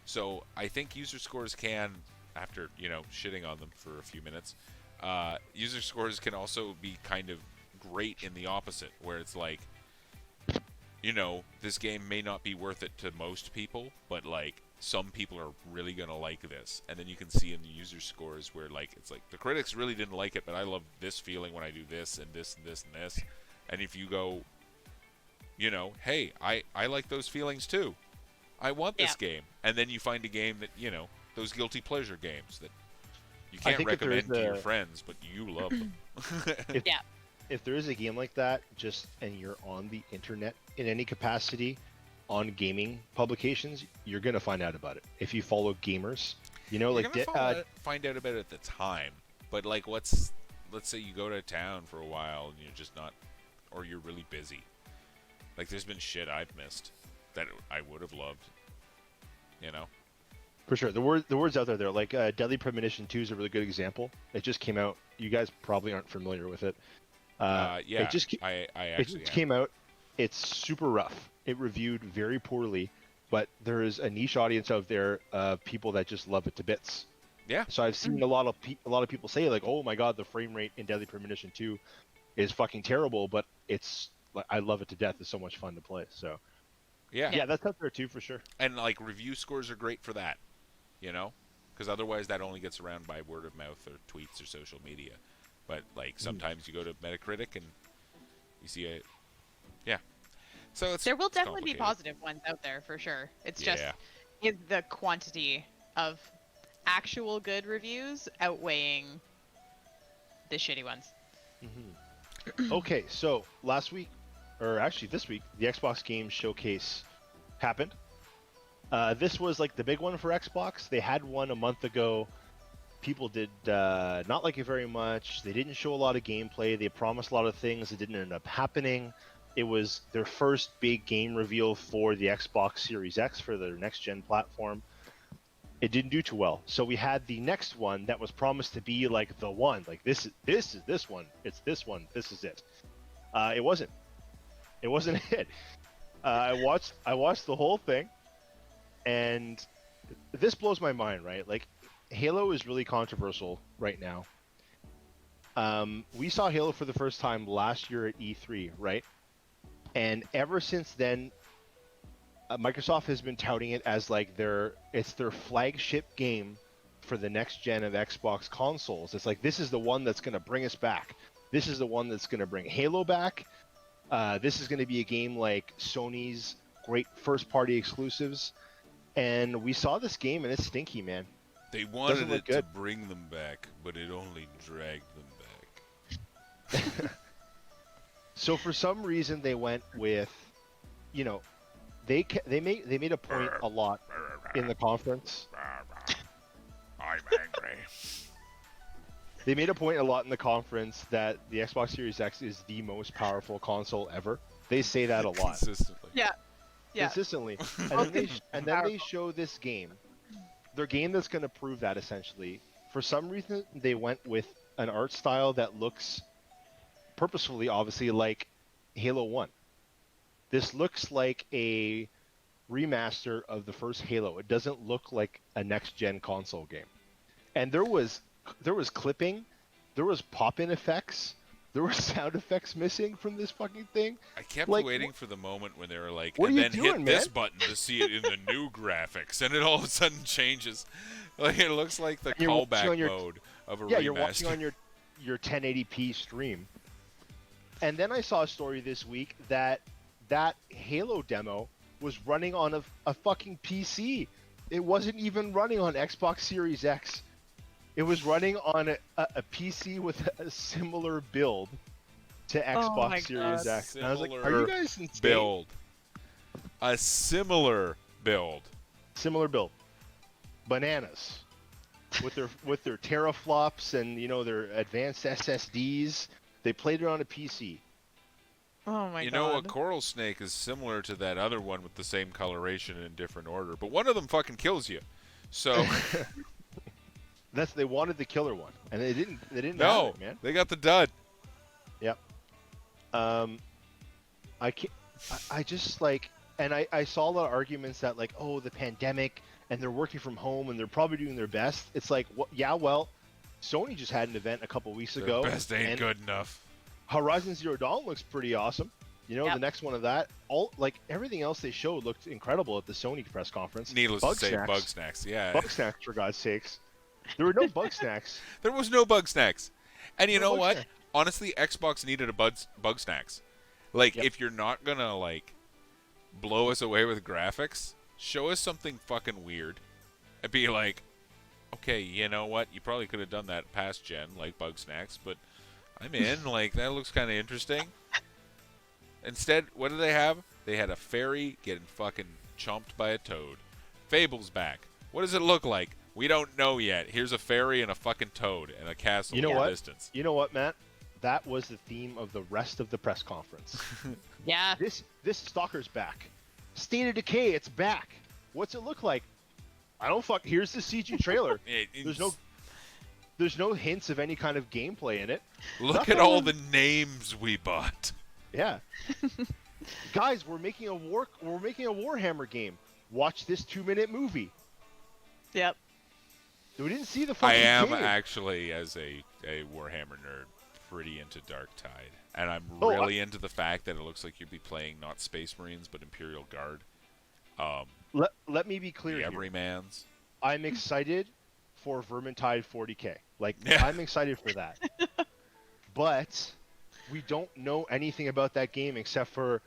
So I think user scores can, after, shitting on them for a few minutes, user scores can also be kind of great in the opposite, where it's like, this game may not be worth it to most people, but like some people are really going to like this. And then you can see in the user scores where like it's like the critics really didn't like it, but I love this feeling when I do this and this and this and this. And if you go, hey, I like those feelings too. I want this game. And then you find a game that, those guilty pleasure games that you can't recommend to your friends, but you love them. If there is a game like that, and you're on the internet in any capacity on gaming publications, you're going to find out about it. If you follow gamers, You're gonna find out about it at the time. But like, let's say you go to town for a while and you're just not, or you're really busy. Like, there's been shit I've missed that I would have loved, For sure. The words out there, like Deadly Premonition 2 is a really good example. It just came out. You guys probably aren't familiar with it. It just came out. It's super rough. It reviewed very poorly, but there is a niche audience out there of people that just love it to bits. Yeah. So I've seen a lot of people say like, "Oh my god, the frame rate in Deadly Premonition 2 is fucking terrible," but I love it to death. It's so much fun to play. So yeah, that's out there too for sure. And like review scores are great for that, because otherwise that only gets around by word of mouth or tweets or social media. But like sometimes you go to Metacritic and you see it. Yeah. So there will definitely be positive ones out there for sure. It's just is the quantity of actual good reviews outweighing the shitty ones. Mm-hmm. Okay, so last week, or actually this week, the Xbox Games Showcase happened. This was like the big one for Xbox. They had one a month ago. People did not like it very much. They didn't show a lot of gameplay. They promised a lot of things that didn't end up happening. It was their first big game reveal for the Xbox Series X for their next-gen platform. It didn't do too well. So we had the next one that was promised to be like the one. Like this is this one. It's this one. This is it. It wasn't. It wasn't it. I watched the whole thing, and this blows my mind, right? Like, Halo is really controversial right now. We saw Halo for the first time last year at E3, right? And ever since then, Microsoft has been touting it as like it's their flagship game for the next gen of Xbox consoles. It's like, this is the one that's going to bring us back. This is the one that's going to bring Halo back. This is going to be a game like Sony's great first-party exclusives. And we saw this game, and it's stinky, man. They wanted it to bring them back, but it only dragged them back. So for some reason, they went with, they made a point a lot in the conference. I'm angry. They made a point a lot in the conference that the Xbox Series X is the most powerful console ever. They say that a lot. Consistently. Yeah. Consistently. And then they show this game. Their game that's going to prove that, essentially. For some reason, they went with an art style that looks purposefully, obviously, like Halo 1. This looks like a remaster of the first Halo. It doesn't look like a next-gen console game. And there was clipping, there was pop-in effects, there were sound effects missing from this fucking thing. I kept Like, waiting for the moment when they were like, what and are you then doing, hit this man? button to see it in the new graphics, and it all of a sudden changes. Like it looks like the And you're watching callback on your- mode of a Yeah, remaster. you're watching on your 1080p stream. And then I saw a story this week that Halo demo was running on a fucking PC. It wasn't even running on Xbox Series X. It was running on a PC with a similar build to Xbox my Series God. X. And I was like, Similar are you guys insane? build. A similar build. Similar build. Bananas. With their teraflops and their advanced SSDs. They played it on a PC. Oh my god. You know, a coral snake is similar to that other one with the same coloration in different order, but one of them fucking kills you. So They wanted the killer one, and they didn't no, have it, man. they got the dud. Yep. I can't. I just like, and I saw a lot of arguments that like, oh, the pandemic, and they're working from home, and they're probably doing their best. It's like, yeah, well, Sony just had an event a couple weeks ago. Their best ain't and good enough. Horizon Zero Dawn looks pretty awesome. Yep. The next one of that, everything else they showed looked incredible at the Sony press conference. Needless Bug to say, snacks. bug snacks. Yeah, Bug snacks, for God's sakes. There were no bug snacks. there was no bug snacks. And you No know bug what? snack. Honestly, Xbox needed a bug snacks. Like, Yep. if you're not gonna like blow us away with graphics, show us something fucking weird, and be like, okay, you know what? You probably could have done that past gen, like bug snacks, but I'm in. Like, that looks kind of interesting. Instead, what did they have? They had a fairy getting fucking chomped by a toad. Fable's back. What does it look like? We don't know yet. Here's a fairy and a fucking toad and a castle You know in the what? distance. You know what, Matt? That was the theme of the rest of the press conference. Yeah. This stalker's back. State of Decay, it's back. What's it look like? I don't fuck. Here's the CG trailer. There's no hints of any kind of gameplay in it. Look Nothing at all was- the names we bought. Yeah. Guys, we're making a Warhammer game. Watch this 2-minute movie. Yep. We didn't see the I fucking am game. actually, as a Warhammer nerd, pretty into Darktide, and I'm Oh, really into the fact that it looks like you'll be playing not Space Marines but Imperial Guard. Let me be clear The here. Everymans. I'm excited for Vermintide 40K. Like, Yeah. I'm excited for that. But we don't know anything about that game except for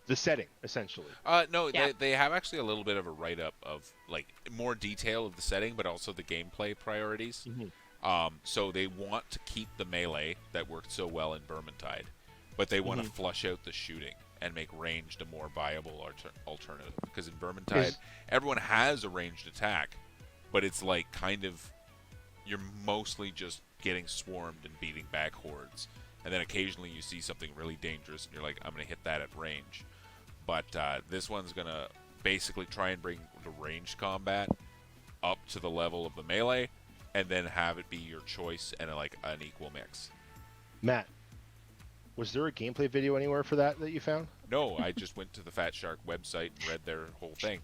the setting, essentially. No, Yeah. they have actually a little bit of a write-up of like more detail of the setting, but also the gameplay priorities. So they want to keep the melee that worked so well in Vermintide, but they want to flush out the shooting and make ranged a more viable alternative. Because in Vermintide, everyone has a ranged attack, but it's like kind of you're mostly just getting swarmed and beating back hordes, and then occasionally you see something really dangerous and you're like, I'm gonna hit that at range. But this one's gonna basically try and bring the ranged combat up to the level of the melee, and then have it be your choice and like an equal mix. Matt, was there a gameplay video anywhere for that you found? No, I just went to the Fat Shark website and read their whole thing.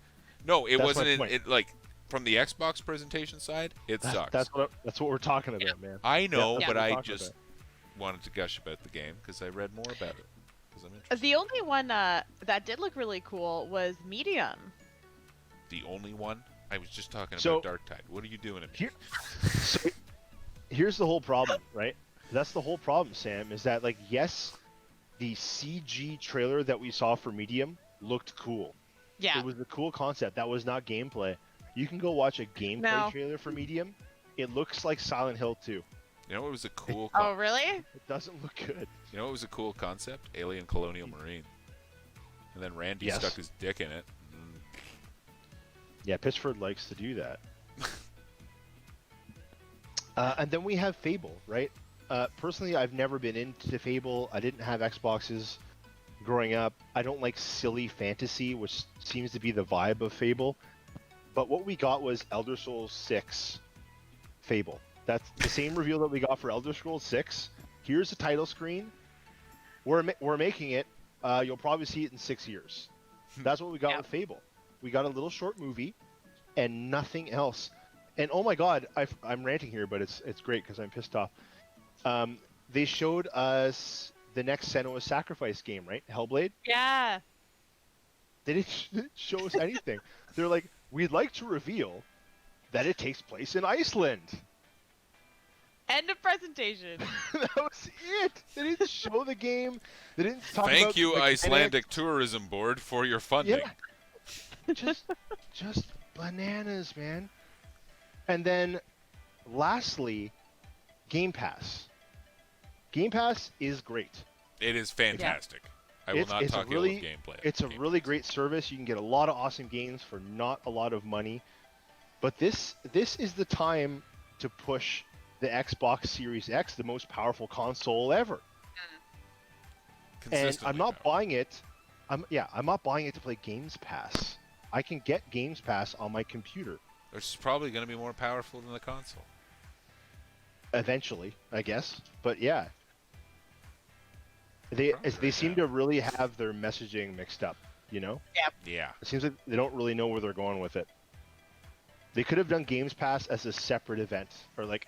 No, it That's wasn't my in point. it like from the Xbox presentation side. It sucks. That's what we're talking about, man. I know, that's but what we're I talking just wanted to gush about the game because I read more about it. Because I'm interested. The only one that did look really cool was Medium. The only one? I was just talking So- about Darktide. What are you doing? So, here's the whole problem, right? That's the whole problem, Sam, is that, like, yes, the CG trailer that we saw for Medium looked cool. Yeah. It was a cool concept. That was not gameplay. You can go watch a gameplay No. trailer for Medium. It looks like Silent Hill 2. You know what was a cool? Oh, really? It doesn't look good. You know what was a cool concept? Alien Colonial Marine. And then Randy Yes. stuck his dick in it. Yeah, Pitchford likes to do that. And then we have Fable, right? Personally, I've never been into Fable. I didn't have Xboxes growing up. I don't like silly fantasy, which seems to be the vibe of Fable. But what we got was Elder Scrolls 6 Fable. That's the same reveal that we got for Elder Scrolls 6. Here's the title screen. We're making it. You'll probably see it in 6 years. That's what we got Yeah. with Fable. we got a little short movie, and nothing else. And oh my god, I'm ranting here, but it's great because I'm pissed off. They showed us the next Senua's Sacrifice game, right? Hellblade. Yeah. They didn't show us anything. They're like, we'd like to reveal that it takes place in Iceland. End of presentation. That was it. They didn't show the game. They didn't talk about. Thank you, the Icelandic Tourism Board, for your funding. Yeah. just bananas, man. And then, lastly, Game Pass. Game Pass is great. It is fantastic. I will not talk ill of gameplay. It's a really great service. You can get a lot of awesome games for not a lot of money. But this is the time to push the Xbox Series X, the most powerful console ever. And I'm not buying it. I'm not buying it to play Games Pass. I can get Games Pass on my computer. Which is probably going to be more powerful than the console. Eventually, I guess. But yeah. They seem to really have their messaging mixed up, you know? Yeah. It seems like they don't really know where they're going with it. They could have done Games Pass as a separate event, or like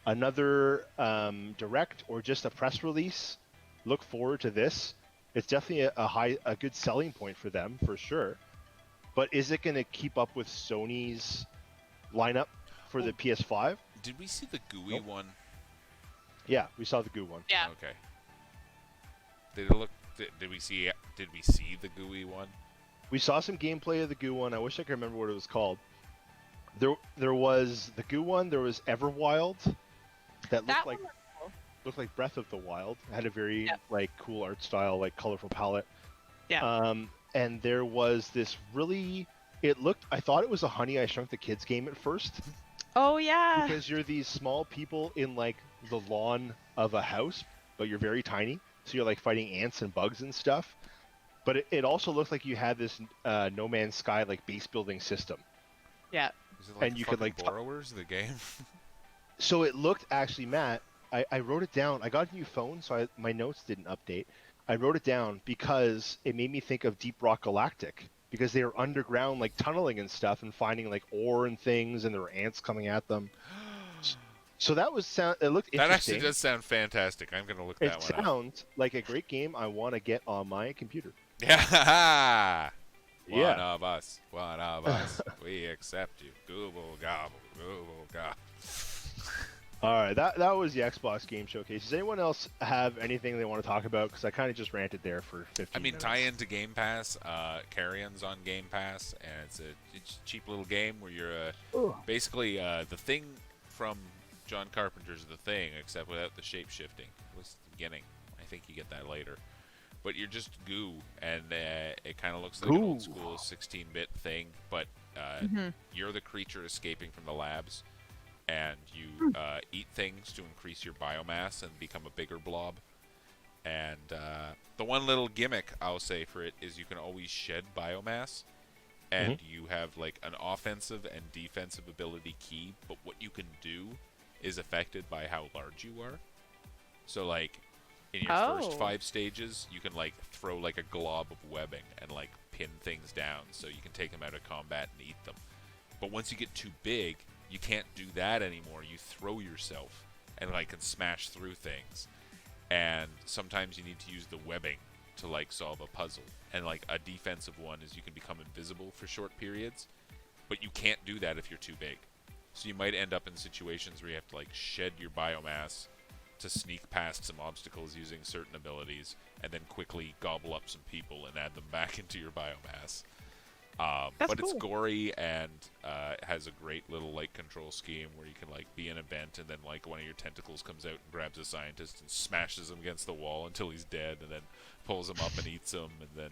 another direct, or just a press release. Look forward to this. It's definitely a good selling point for them, for sure. But is it going to keep up with Sony's lineup for the PS5? Did we see the GUI one? Yeah, we saw the GUI one. Yeah. Okay. Did it look? Did we see the GUI one? We saw some gameplay of the GUI one. I wish I could remember what it was called. There was the GUI one. There was Everwild that looked like Breath of the Wild. It had a very like cool art style, like colorful palette. Yeah. And there was this really. I thought it was a Honey I Shrunk the Kids game at first. Oh yeah. Because you're these small people in like the lawn of a house, but you're very tiny. So you're like fighting ants and bugs and stuff. But it also looked like you had this No Man's Sky like base building system. Yeah. Is it like and you could like borrowers the game? So it looked actually, Matt. I wrote it down. I got a new phone, so my notes didn't update. I wrote it down because it made me think of Deep Rock Galactic, because they were underground like tunneling and stuff and finding like ore and things, and there were ants coming at them. So that it looked interesting. That actually does sound fantastic. I'm going to look that one up. It sounds like a great game I want to get on my computer. Yeah. Yeah. One of us. We accept you. Google gobble. Google gobble. All right, that was the Xbox Game Showcase. Does anyone else have anything they want to talk about? Because I kind of just ranted there for 15 minutes. Tie into Game Pass. Carrion's on Game Pass, and it's a cheap little game where you're basically the thing from John Carpenter's The Thing, except without the shape shifting. It was the beginning. I think you get that later. But you're just goo, and it kind of looks like an old school 16-bit thing, but you're the creature escaping from the labs, and you eat things to increase your biomass and become a bigger blob. And the one little gimmick I'll say for it is you can always shed biomass, and you have like an offensive and defensive ability key, but what you can do is affected by how large you are. So like in your first 5 stages, you can like throw like a glob of webbing and like pin things down so you can take them out of combat and eat them. But once you get too big, you can't do that anymore. You throw yourself and like can smash through things. And sometimes you need to use the webbing to like solve a puzzle. And like a defensive one is you can become invisible for short periods, but you can't do that if you're too big. So you might end up in situations where you have to like shed your biomass to sneak past some obstacles using certain abilities, and then quickly gobble up some people and add them back into your biomass. But it's gory and has a great little like control scheme where you can like be in a vent, and then like one of your tentacles comes out and grabs a scientist and smashes him against the wall until he's dead, and then pulls him up and eats him. And then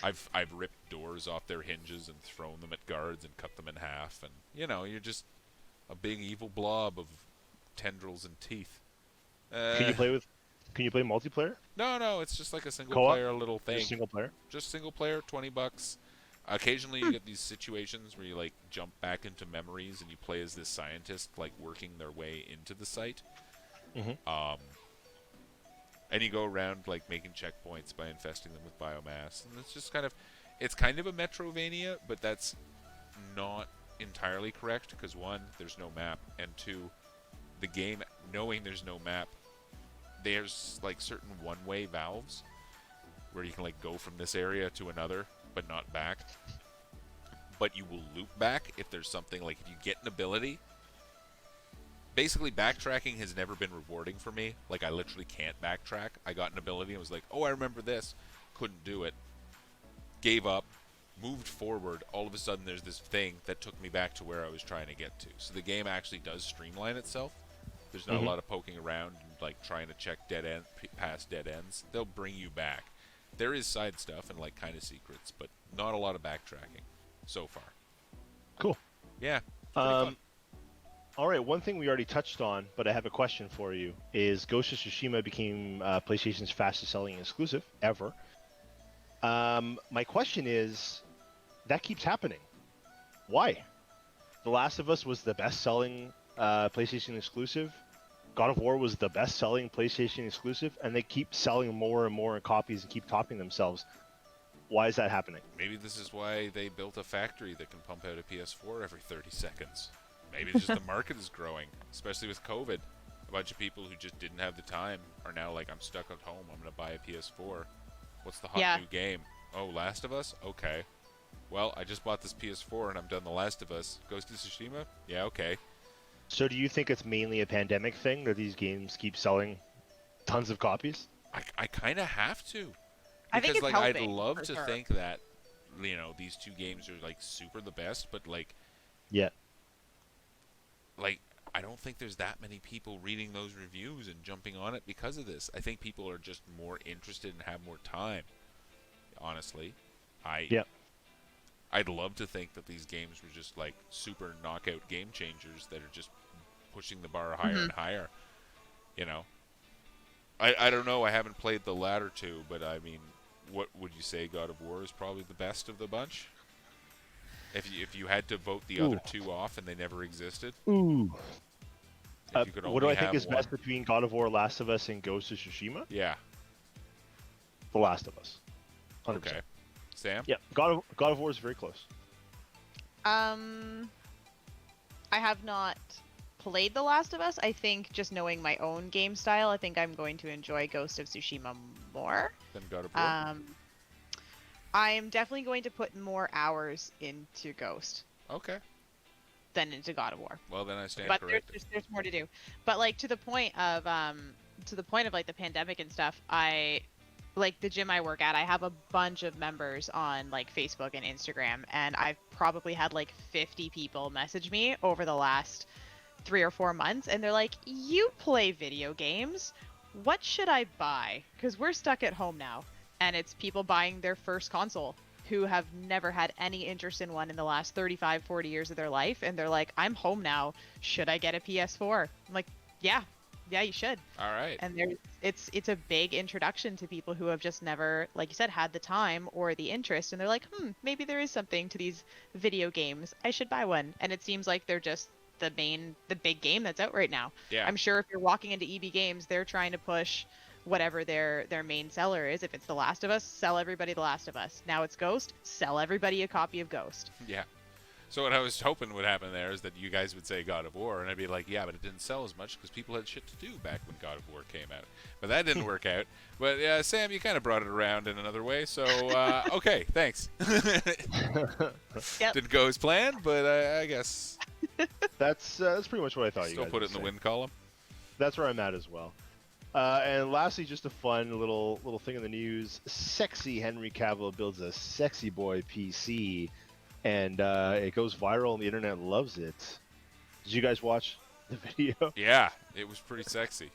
I've ripped doors off their hinges and thrown them at guards and cut them in half, and you're just a big evil blob of tendrils and teeth. Can you play multiplayer? No, it's just like a single player little thing. Just single player? Just single player, $20. Occasionally you get these situations where you like jump back into memories and you play as this scientist like working their way into the site. And you go around like making checkpoints by infesting them with biomass, and it's just kind of It's kind of a Metrovania, but that's not entirely correct because one, there's no map, and two, the game, knowing there's no map, there's like certain one-way valves where you can like go from this area to another, but not back. But you will loop back if there's something like if you get an ability. Basically, backtracking has never been rewarding for me. Like, I literally can't backtrack. I got an ability and was like, oh, I remember this. Couldn't do it. Gave up. Moved forward. All of a sudden, there's this thing that took me back to where I was trying to get to. So the game actually does streamline itself. There's not a lot of poking around and, like, trying to check past dead ends. They'll bring you back. There is side stuff and, like, kind of secrets, but not a lot of backtracking so far. Cool. Yeah. Pretty fun. All right, one thing we already touched on, but I have a question for you, is Ghost of Tsushima became PlayStation's fastest-selling exclusive ever. My question is, that keeps happening. Why? The Last of Us was the best-selling PlayStation exclusive. God of War was the best-selling PlayStation exclusive, and they keep selling more and more copies and keep topping themselves. Why is that happening? Maybe this is why they built a factory that can pump out a PS4 every 30 seconds. Maybe it's just the market is growing, especially with COVID. A bunch of people who just didn't have the time are now like, I'm stuck at home. I'm going to buy a PS4. What's the hot new game? Oh, Last of Us? Okay. Well, I just bought this PS4 and I'm done The Last of Us. Ghost of Tsushima? Yeah, okay. So do you think it's mainly a pandemic thing that these games keep selling tons of copies? I kind of have to. Because, I think it's like, helping, I'd love for to sure. think that, you know, these two games are, like, super the best, but, like... Yeah. Like, I don't think there's that many people reading those reviews and jumping on it because of this. I think people are just more interested and have more time, honestly. I'd love to think that these games were just, like, super knockout game changers that are just pushing the bar higher and higher, you know? I don't know. I haven't played the latter two, but, I mean, what would you say God of War is probably the best of the bunch? If you had to vote the other two off and they never existed? Ooh. If you could What do only I think have is one? best between God of War, Last of Us, and Ghost of Tsushima? Yeah. The Last of Us. 100%. Okay. Sam? Yeah, God of War is very close. I have not played The Last of Us. I think just knowing my own game style, I think I'm going to enjoy Ghost of Tsushima more. Then God of War? I'm definitely going to put more hours into Ghost Okay. than into God of War. Well, then I stand But corrected. there's more to do. But like to the point of like the pandemic and stuff, I like the gym I work at, I have a bunch of members on like Facebook and Instagram, and I've probably had like 50 people message me over the last 3 or 4 months, and they're like, "You play video games. What should I buy? Because we're stuck at home now." And it's people buying their first console who have never had any interest in one in the last 35, 40 years of their life. And they're like, I'm home now. Should I get a PS4? I'm like, yeah, you should. All right. And it's a big introduction to people who have just never, like you said, had the time or the interest. And they're like, maybe there is something to these video games. I should buy one. And it seems like they're just the big game that's out right now. Yeah. I'm sure if you're walking into EB Games, they're trying to push whatever their main seller is. If it's The Last of Us, sell everybody The Last of Us. Now it's Ghost, sell everybody a copy of Ghost. Yeah. So what I was hoping would happen there is that you guys would say God of War, and I'd be like, yeah, but it didn't sell as much because people had shit to do back when God of War came out. But that didn't work out. But Sam, you kind of brought it around in another way. So okay, thanks. Yep. Didn't go as planned, but I guess That's pretty much what I thought you still guys put would it in the say. win column. That's where I'm at as well. And lastly, just a fun little thing in the news. Sexy Henry Cavill builds a sexy boy PC, and it goes viral, and the internet loves it. Did you guys watch the video? Yeah, it was pretty sexy.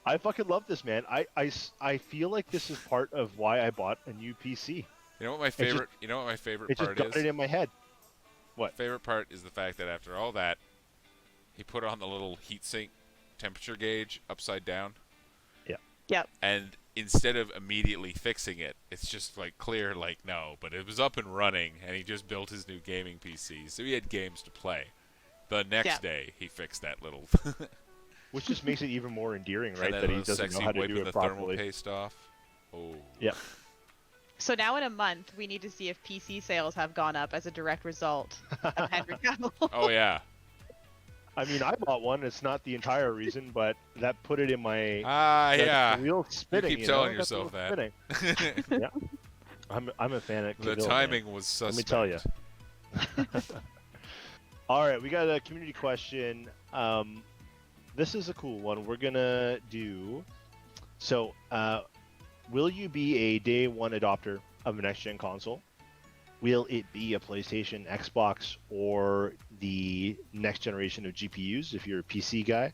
I fucking love this, man. I feel like this is part of why I bought a new PC. You know what my favorite? You know what my favorite It just part got is? it in my head. What? Favorite part is the fact that after all that, he put on the little heatsink temperature gauge upside down. Yep. And instead of immediately fixing it, it's just like clear, like, no, but it was up and running, and he just built his new gaming PC, so he had games to play. The next day, he fixed that little... Which just makes it even more endearing, right? And then That he the doesn't sexy know how to wiping do the it thermal properly. paste off. Oh. Yep. So now in a month, we need to see if PC sales have gone up as a direct result of Henry Cavill. Oh yeah. I mean, I bought one. It's not the entire reason, but that put it in my Yeah. the wheel spinning. You keep telling yourself that. that. Yeah, I'm a fan of The Cavill, timing man. was suspect. Let me tell you. All right, we got a community question. This is a cool one. We're gonna do. So, will you be a day one adopter of a next gen console? Will it be a PlayStation, Xbox, or the next generation of GPUs if you're a PC guy?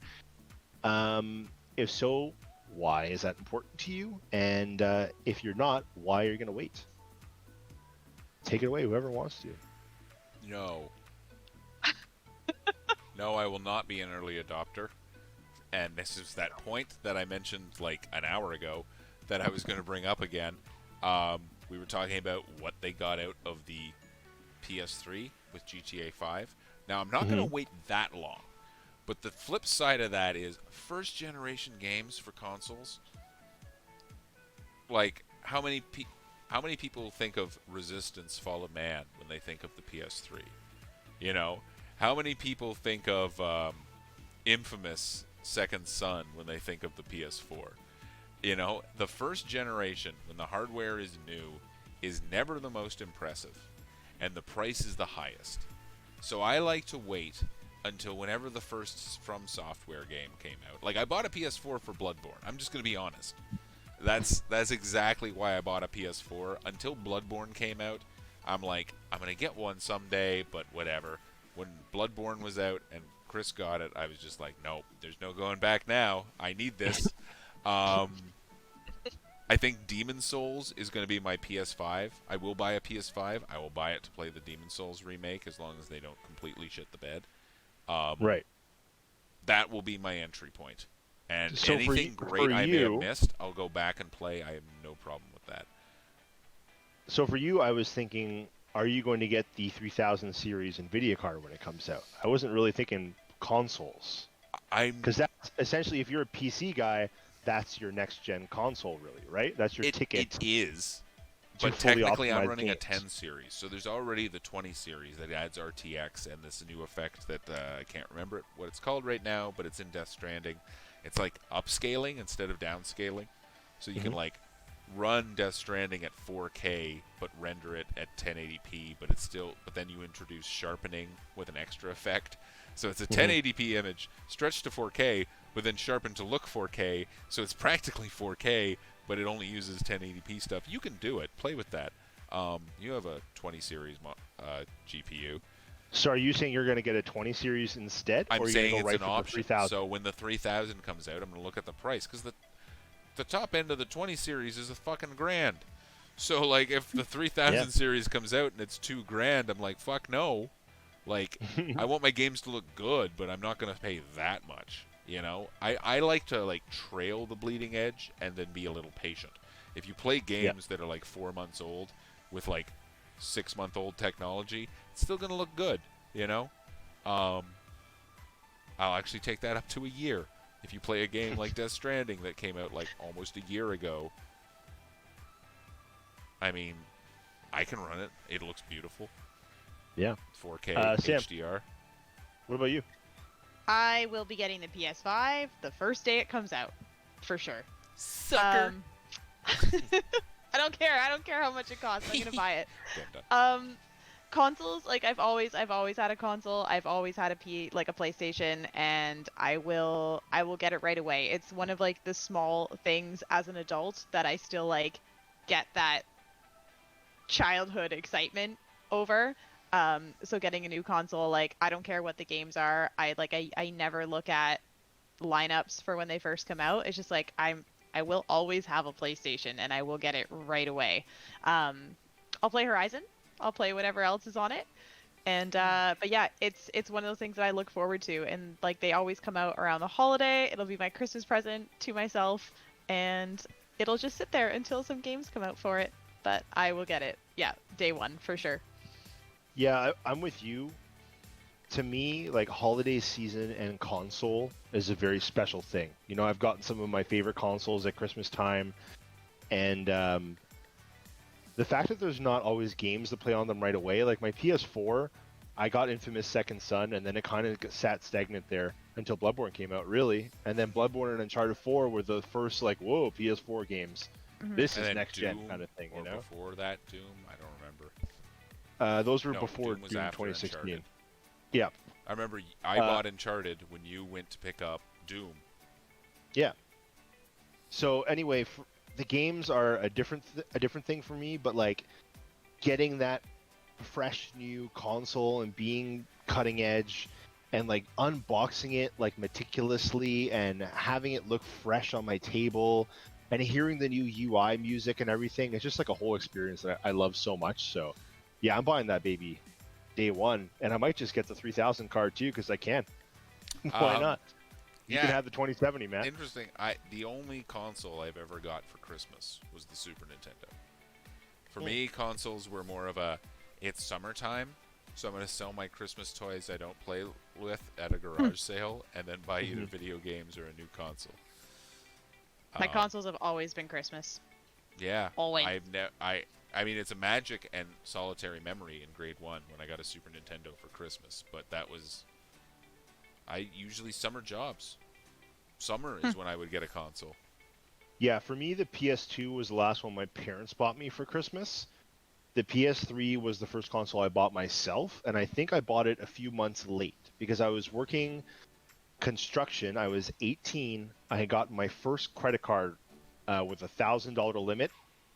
If so, why is that important to you? And if you're not, why are you going to wait? Take it away, whoever wants to. No. No, I will not be an early adopter. And this is that point that I mentioned like an hour ago that I was going to bring up again. We were talking about what they got out of the PS3 with GTA 5. Now, I'm not going to wait that long. But the flip side of that is first generation games for consoles. Like, how many people think of Resistance Fall of Man when they think of the PS3? You know? How many people think of Infamous Second Son when they think of the PS4? You know, the first generation, when the hardware is new, is never the most impressive, and the price is the highest. So I like to wait until whenever the first From Software game came out. Like, I bought a PS4 for Bloodborne. I'm just going to be honest. That's exactly why I bought a PS4. Until Bloodborne came out, I'm like, I'm going to get one someday, but whatever. When Bloodborne was out and Chris got it, I was just like, nope, there's no going back now. I need this. I think Demon's Souls is going to be my PS5. I will buy a PS5. I will buy it to play the Demon's Souls remake as long as they don't completely shit the bed. Right. That will be my entry point. And So anything great I may have missed, I'll go back and play. I have no problem with that. So for you, I was thinking, are you going to get the 3000 series NVIDIA card when it comes out? I wasn't really thinking consoles. Because that's essentially, if you're a PC guy, that's your next gen console, really, right? That's your ticket. It is. to But fully technically, I'm optimize running a games. 10 series. So there's already the 20 series that adds RTX and this new effect that I can't remember what it's called right now, but it's in Death Stranding. It's like upscaling instead of downscaling. So you can like run Death Stranding at 4K but render it at 1080p, but then you introduce sharpening with an extra effect. So it's a 1080p image stretched to 4K, but then sharpened to look 4K. So it's practically 4K, but it only uses 1080p stuff. You can do it. Play with that. You have a 20 series GPU. So are you saying you're going to get a 20 series instead? I'm or saying you're it's going to an go right for the option. 3000? So when the 3000 comes out, I'm going to look at the price because the top end of the 20 series is a fucking grand. So like if the 3000 series comes out and it's $2,000, I'm like, fuck no. Like I want my games to look good, but I'm not going to pay that much. You know, I like to like trail the bleeding edge and then be a little patient. If you play games that are like 4 months old with like 6-month-old technology, it's still going to look good. You know, I'll actually take that up to a year. If you play a game like Death Stranding that came out like almost a year ago, I mean, I can run it. It looks beautiful. Yeah. 4K Sam, HDR. what about you? I will be getting the PS5 the first day it comes out, for sure. Sucker. I don't care. I don't care how much it costs. I'm gonna buy it. Okay, I'm done. Consoles, like I've always had a console. I've always had a PlayStation, and I will get it right away. It's one of like the small things as an adult that I still like get that childhood excitement over. So getting a new console, like I don't care what the games are. I never look at lineups for when they first come out. It's just like I will always have a PlayStation and I will get it right away. I'll play Horizon. I'll play whatever else is on it. And but yeah, it's one of those things that I look forward to, and like they always come out around the holiday. It'll be my Christmas present to myself, and it'll just sit there until some games come out for it. But I will get it. Yeah, day one for sure. Yeah, I'm with you. To me, like holiday season and console is a very special thing. You know, I've gotten some of my favorite consoles at Christmas time, and the fact that there's not always games to play on them right away. Like my PS4, I got Infamous Second Son, and then it kind of sat stagnant there until Bloodborne came out, really. And then Bloodborne and Uncharted 4 were the first, like, whoa, PS4 games. This And is then next Doom, gen kind of thing, or you know? before that Doom, I don't remember. Those were No, before Doom was Doom after 2016. Uncharted. Yeah, I remember I bought Uncharted when you went to pick up Doom. yeah. So anyway, the games are a different thing for me, but like getting that fresh new console and being cutting edge and like unboxing it like meticulously and having it look fresh on my table and hearing the new UI music and everything, it's just like a whole experience that I love so much. So yeah, I'm buying that baby day one, and I might just get the 3000 card too because I can. Why not? You can have the 2070, man. Interesting. The only console I've ever got for Christmas was the Super Nintendo. For me, consoles were more of a, it's summertime, so I'm going to sell my Christmas toys I don't play with at a garage sale, and then buy either video games or a new console. My consoles have always been Christmas. Yeah. Always. I mean, it's a magic and solitary memory in grade 1 when I got a Super Nintendo for Christmas, but that was... I usually summer jobs. Summer is when I would get a console. Yeah, for me, the PS2 was the last one my parents bought me for Christmas. The PS3 was the first console I bought myself, and I think I bought it a few months late because I was working construction. I was 18. I had gotten my first credit card with a $1,000 limit.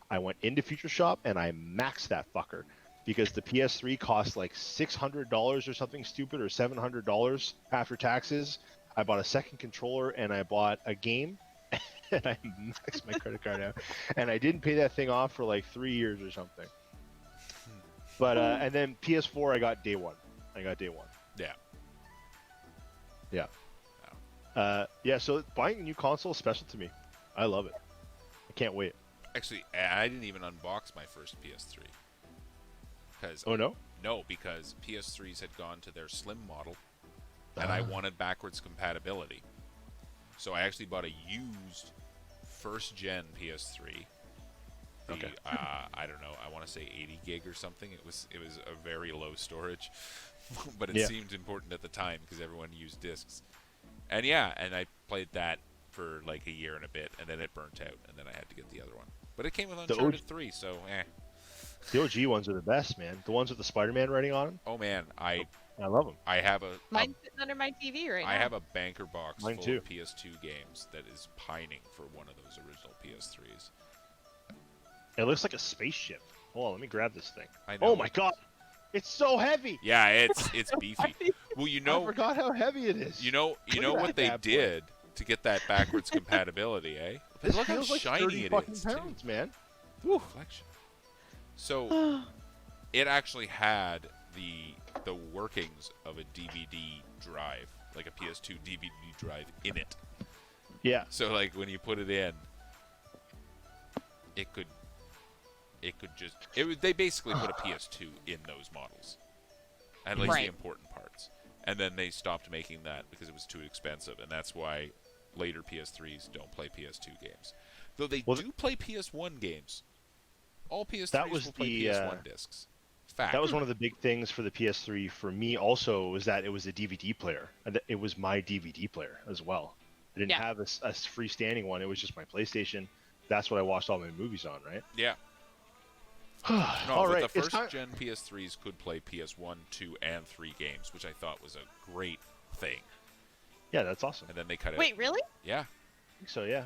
I went into Future Shop and I maxed that fucker because the PS3 cost like $600 or something stupid, or $700 after taxes. I bought a second controller and I bought a game and I maxed my credit card out. And I didn't pay that thing off for like 3 years or something. But and then PS4 I got day one. Yeah. Yeah, so buying a new console is special to me. I love it. I can't wait. Actually, I didn't even unbox my first PS3. Oh, no? No, because PS3s had gone to their slim model, and I wanted backwards compatibility. So I actually bought a used first-gen PS3. Okay. I don't know. I want to say 80 gig or something. It was a very low storage, but it Yeah. seemed important at the time because everyone used discs. And yeah, and I played that for like a year and a bit, and then it burnt out, and then I had to get the other one. But it came with Uncharted 3, so eh. The OG ones are the best, man. The ones with the Spider-Man writing on them. Oh man, I love them. I have Mine's sitting under my TV right now. I have a banker box Mine full too. of PS2 games that is pining for one of those original PS3s. It looks like a spaceship. Hold on, let me grab this thing. I know. Oh my god, it's so heavy. Yeah, it's beefy. Well, you I know, forgot how heavy it is. you know at what that they bad boy. did to get that backwards compatibility, eh? This Look how feels like shiny 30 it fucking is, pounds, man. too. Reflection. So it actually had the workings of a DVD drive, like a PS2 DVD drive in it. Yeah. So like when you put it in, it could just they basically put a PS2 in those models, at least the Right. important parts, and then they stopped making that because it was too expensive, and that's why later PS3s don't play PS2 games, though they do play PS1 games. All PS3s was will play the, PS1 discs. Fact. That was one of the big things for the PS3 for me also, was that it was a DVD player. And it was my DVD player as well. I didn't Yeah. have a freestanding one. It was just my PlayStation. That's what I watched all my movies on, right? Yeah. No, All but right, the it's first gen PS3s could play PS1, 2, and 3 games, which I thought was a great thing. Yeah, that's awesome. And then they cut it. Wait, really? Yeah. I think so, yeah.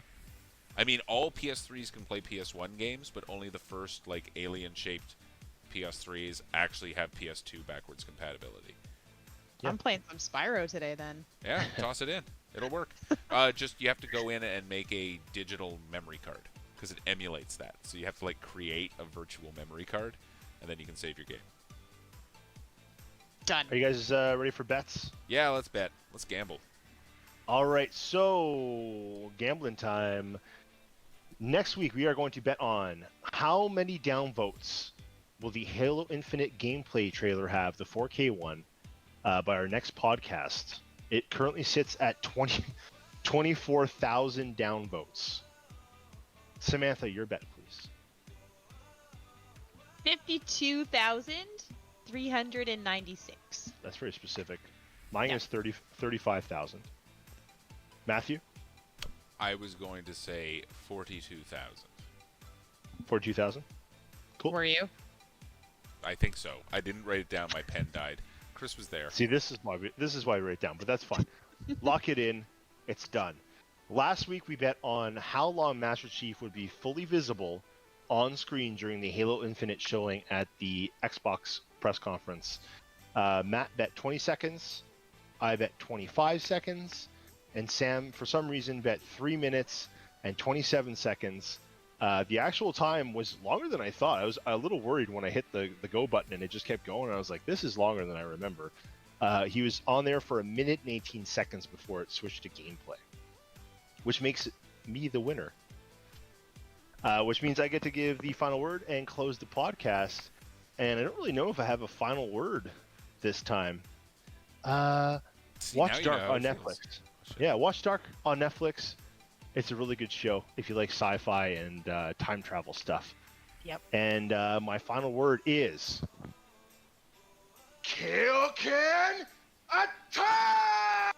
I mean, all PS3s can play PS1 games, but only the first, like, alien-shaped PS3s actually have PS2 backwards compatibility. Yeah. I'm playing some Spyro today then. Yeah, toss it in. It'll work. Just, you have to go in and make a digital memory card, because it emulates that. So you have to, like, create a virtual memory card, and then you can save your game. Done. Are you guys ready for bets? Yeah, let's bet. Let's gamble. All right, so gambling time. Next week, we are going to bet on how many downvotes will the Halo Infinite gameplay trailer have, the 4K one, by our next podcast. It currently sits at 24,000 downvotes. Samantha, your bet, please. 52,396. That's very specific. Mine Yeah. is 35,000. Matthew, I was going to say 42,000. 42,000. Cool. Were you? I think so. I didn't write it down. My pen died. Chris was there. See, this is why I write it down, but that's fine. Lock it in. It's done. Last week we bet on how long Master Chief would be fully visible on screen during the Halo Infinite showing at the Xbox press conference. Matt bet 20 seconds. I bet 25 seconds. And Sam, for some reason, bet 3 minutes and 27 seconds. The actual time was longer than I thought. I was a little worried when I hit the go button and it just kept going. I was like, this is longer than I remember. He was on there for 1 minute and 18 seconds before it switched to gameplay, which makes me the winner. Which means I get to give the final word and close the podcast. And I don't really know if I have a final word this time. Watch Dark on Netflix. Yeah, watch Dark on Netflix. It's a really good show if you like sci-fi and time travel stuff. Yep. And my final word is... Kill Can Attack!